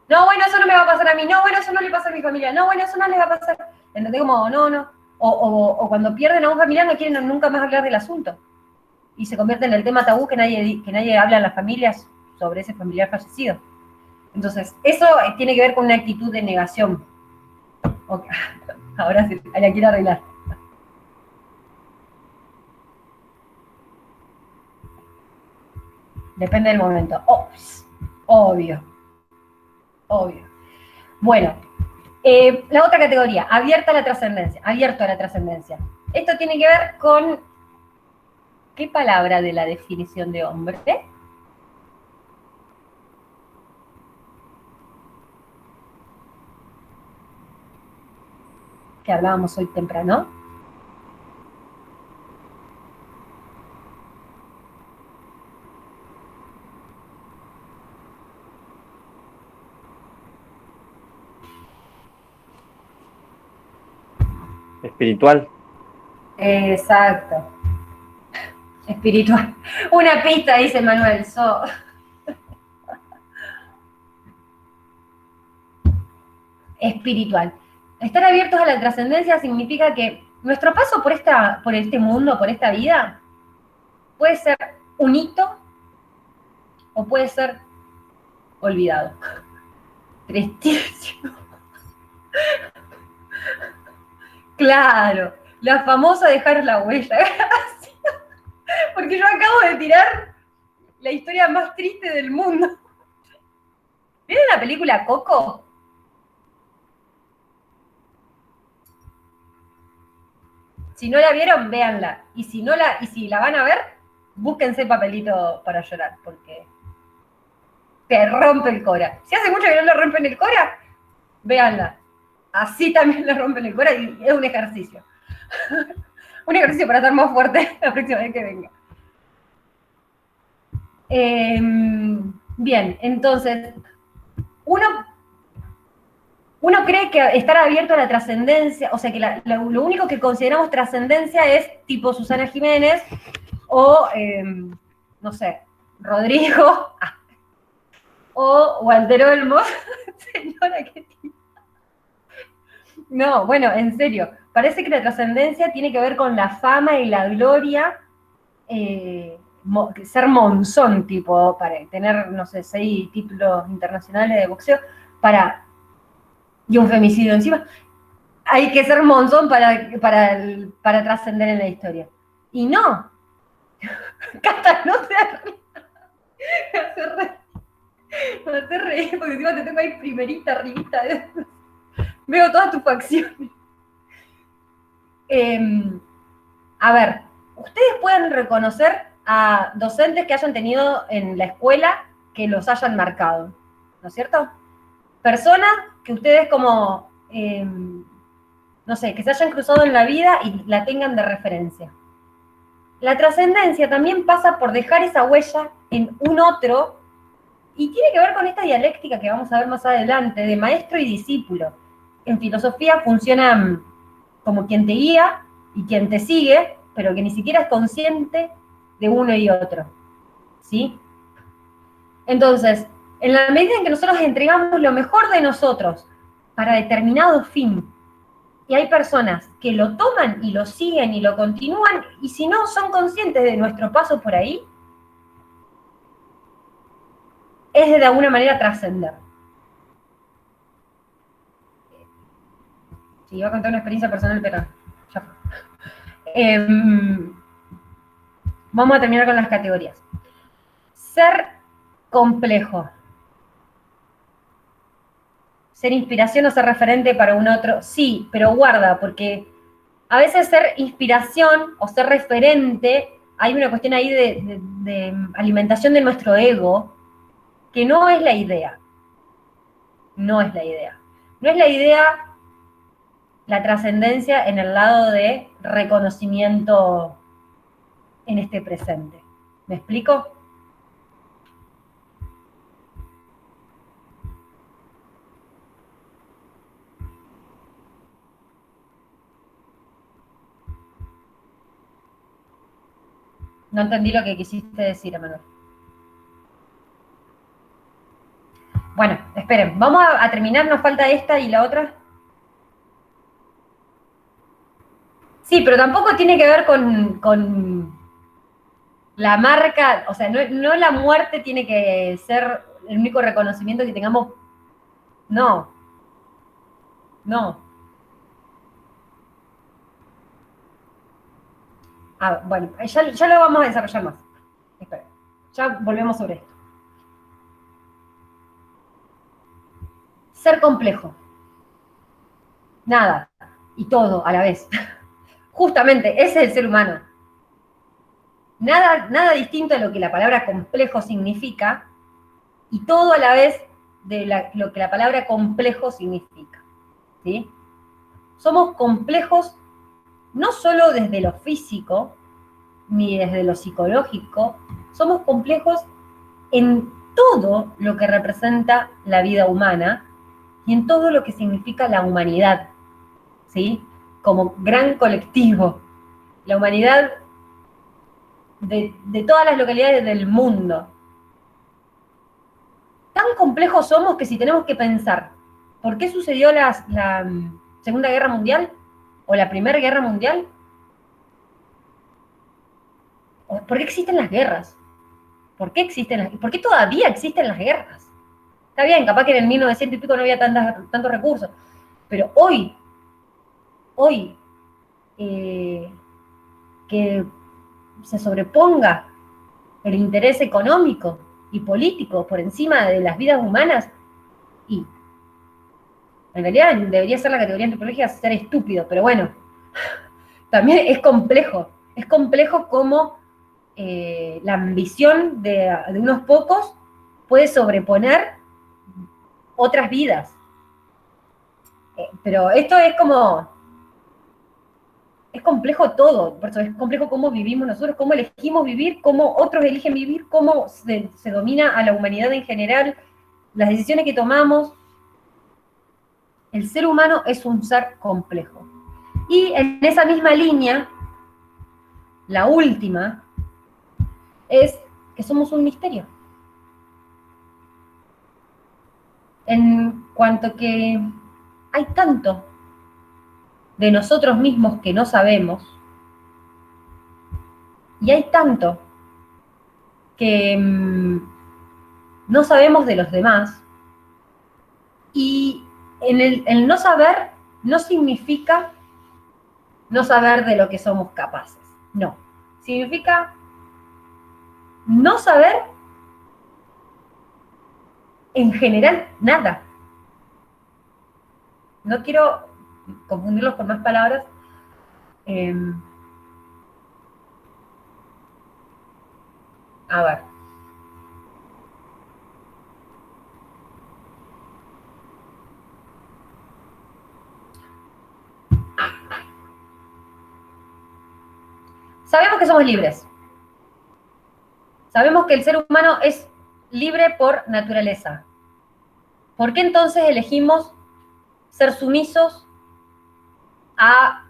no, bueno, eso no me va a pasar a mí, no, bueno, eso no le pasa a mi familia, no, bueno, eso no les va a pasar. ¿Entendés? Como, no. O cuando pierden a un familiar no quieren nunca más hablar del asunto. Y se convierte en el tema tabú que nadie habla en las familias sobre ese familiar fallecido. Entonces, eso tiene que ver con una actitud de negación. Okay. Ahora sí, la quiero arreglar. Depende del momento. Obvio. Bueno, la otra categoría, abierto a la trascendencia. Esto tiene que ver con, ¿qué palabra de la definición de hombre? Que hablábamos hoy temprano. Espiritual. Exacto. Espiritual. Una pista, dice Manuel. Espiritual. Estar abiertos a la trascendencia significa que nuestro paso por este mundo, por esta vida, puede ser un hito o puede ser olvidado. Tristísimo. Claro, la famosa dejar la huella. Porque yo acabo de tirar la historia más triste del mundo. ¿Vieron la película Coco? Si no la vieron, véanla. Y si la van a ver, búsquense papelito para llorar, porque te rompe el cora. Si hace mucho que no le rompen el cora, véanla. Así también le rompen el cora y es un ejercicio. Un ejercicio para estar más fuerte la próxima vez que venga. Bien, entonces, uno cree que estar abierto a la trascendencia, o sea que lo único que consideramos trascendencia es tipo Susana Jiménez o, no sé, Rodrigo o Walter Olmos. Señora, ¿qué tiene? No, bueno, en serio, parece que la trascendencia tiene que ver con la fama y la gloria, ser Monzón, tipo, para tener, no sé, 6 títulos internacionales de boxeo, y un femicidio encima. Hay que ser Monzón para trascender en la historia. Y no. Cata, no te me hace reír, porque encima te tengo ahí primerita, arribita. Veo todas tus facciones. A ver, ustedes pueden reconocer a docentes que hayan tenido en la escuela que los hayan marcado, ¿no es cierto? Personas que ustedes como, no sé, que se hayan cruzado en la vida y la tengan de referencia. La trascendencia también pasa por dejar esa huella en un otro y tiene que ver con esta dialéctica que vamos a ver más adelante, de maestro y discípulo. En filosofía funciona como quien te guía y quien te sigue, pero que ni siquiera es consciente de uno y otro, ¿sí? Entonces, en la medida en que nosotros entregamos lo mejor de nosotros para determinado fin, y hay personas que lo toman y lo siguen y lo continúan, y si no son conscientes de nuestro paso por ahí, es de alguna manera trascender. Sí, iba a contar una experiencia personal, pero ya fue. Vamos a terminar con las categorías. Ser complejo. Ser inspiración o ser referente para un otro. Sí, pero guarda, porque a veces ser inspiración o ser referente, hay una cuestión ahí de alimentación de nuestro ego, que no es la idea. No es la idea. No es la idea la trascendencia en el lado de reconocimiento en este presente. ¿Me explico? No entendí lo que quisiste decir, Emanuel. Bueno, esperen, vamos a terminar, nos falta esta y la otra. Sí, pero tampoco tiene que ver con la marca, o sea, no la muerte tiene que ser el único reconocimiento que tengamos. No. Bueno, ya lo vamos a desarrollar más. Espera, ya volvemos sobre esto. Ser complejo. Nada y todo a la vez. Justamente, ese es el ser humano. Nada distinto a lo que la palabra complejo significa y todo a la vez de lo que la palabra complejo significa. ¿Sí? Somos complejos no solo desde lo físico, ni desde lo psicológico, somos complejos en todo lo que representa la vida humana y en todo lo que significa la humanidad, ¿sí? Como gran colectivo. la humanidad de todas las localidades del mundo. Tan complejos somos que si tenemos que pensar por qué sucedió la Segunda Guerra Mundial o la Primera Guerra Mundial, ¿por qué existen las guerras? ¿Por qué todavía existen las guerras? Está bien, capaz que en el 1900 y pico no había tantos recursos, pero hoy, que se sobreponga el interés económico y político por encima de las vidas humanas, y en realidad debería ser la categoría antropológica ser estúpido, pero bueno, también es complejo cómo la ambición de unos pocos puede sobreponer otras vidas. Pero esto es complejo todo, por eso es complejo cómo vivimos nosotros, cómo elegimos vivir, cómo otros eligen vivir, cómo se domina a la humanidad en general, las decisiones que tomamos. El ser humano es un ser complejo. Y en esa misma línea, la última es que somos un misterio. En cuanto que hay tanto de nosotros mismos que no sabemos, y hay tanto que no sabemos de los demás, y el no saber no significa no saber de lo que somos capaces, no, significa no saber en general nada. No quiero confundirlos con más palabras. A ver. Sabemos que somos libres. Sabemos que el ser humano es libre por naturaleza. ¿Por qué entonces elegimos ser sumisos a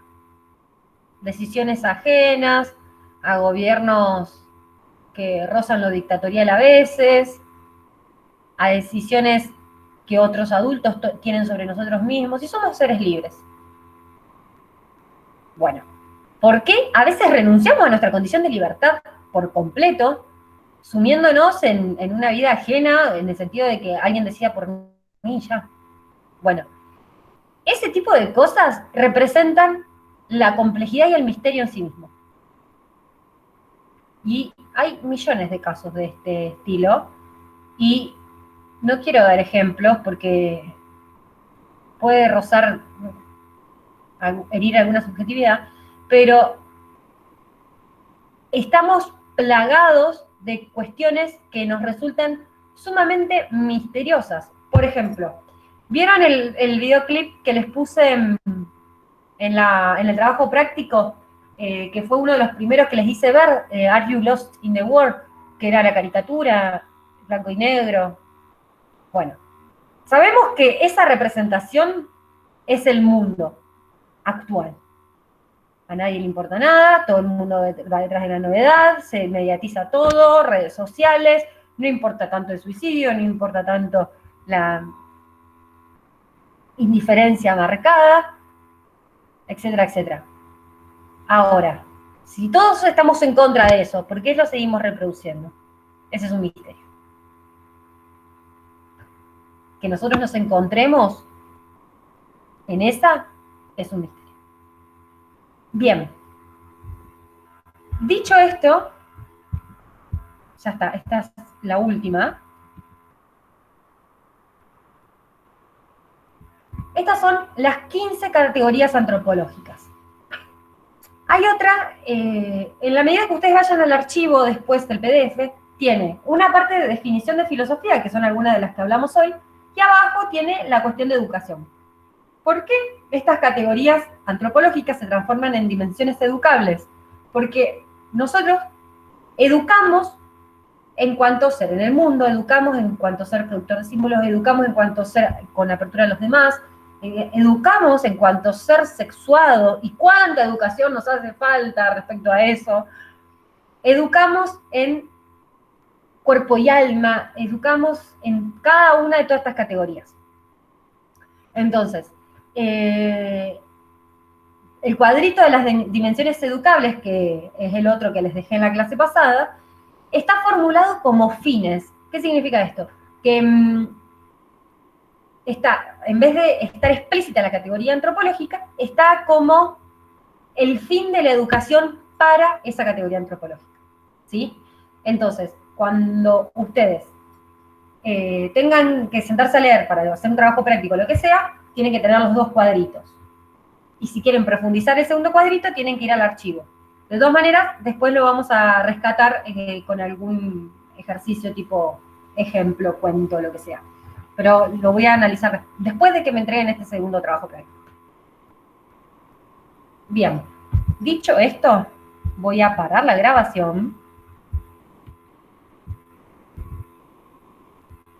decisiones ajenas, a gobiernos que rozan lo dictatorial a veces, a decisiones que otros adultos tienen sobre nosotros mismos, y somos seres libres? Bueno, ¿por qué a veces renunciamos a nuestra condición de libertad por completo, sumiéndonos en una vida ajena, en el sentido de que alguien decida por mí ya? Bueno, ese tipo de cosas representan la complejidad y el misterio en sí mismo. Y hay millones de casos de este estilo, y no quiero dar ejemplos porque puede rozar, herir alguna subjetividad, pero estamos plagados de cuestiones que nos resultan sumamente misteriosas. Por ejemplo, ¿vieron el videoclip que les puse en el trabajo práctico? Que fue uno de los primeros que les hice ver, Are You Lost in the World? Que era la caricatura, blanco y negro. Bueno, sabemos que esa representación es el mundo actual. A nadie le importa nada, todo el mundo va detrás de la novedad, se mediatiza todo, redes sociales, no importa tanto el suicidio, no importa tanto la indiferencia marcada, etcétera, etcétera. Ahora, si todos estamos en contra de eso, ¿por qué lo seguimos reproduciendo? Ese es un misterio. Que nosotros nos encontremos en esa es un misterio. Bien. Dicho esto, ya está, esta es la última. Estas son las 15 categorías antropológicas. Hay otra, en la medida que ustedes vayan al archivo después del PDF, tiene una parte de definición de filosofía, que son algunas de las que hablamos hoy, y abajo tiene la cuestión de educación. ¿Por qué estas categorías antropológicas se transforman en dimensiones educables? Porque nosotros educamos en cuanto a ser en el mundo, educamos en cuanto a ser productor de símbolos, educamos en cuanto a ser con apertura a los demás, educamos en cuanto a ser sexuado y cuánta educación nos hace falta respecto a eso. Educamos en cuerpo y alma, educamos en cada una de todas estas categorías. Entonces, el cuadrito de las dimensiones educables, que es el otro que les dejé en la clase pasada, está formulado como fines. ¿Qué significa esto? Que está, en vez de estar explícita la categoría antropológica, está como el fin de la educación para esa categoría antropológica, ¿sí? Entonces, cuando ustedes tengan que sentarse a leer para hacer un trabajo práctico, lo que sea, tienen que tener los dos cuadritos. Y si quieren profundizar el segundo cuadrito, tienen que ir al archivo. De todas maneras, después lo vamos a rescatar con algún ejercicio tipo ejemplo, cuento, lo que sea. Pero lo voy a analizar después de que me entreguen este segundo trabajo práctico. Bien, dicho esto, voy a parar la grabación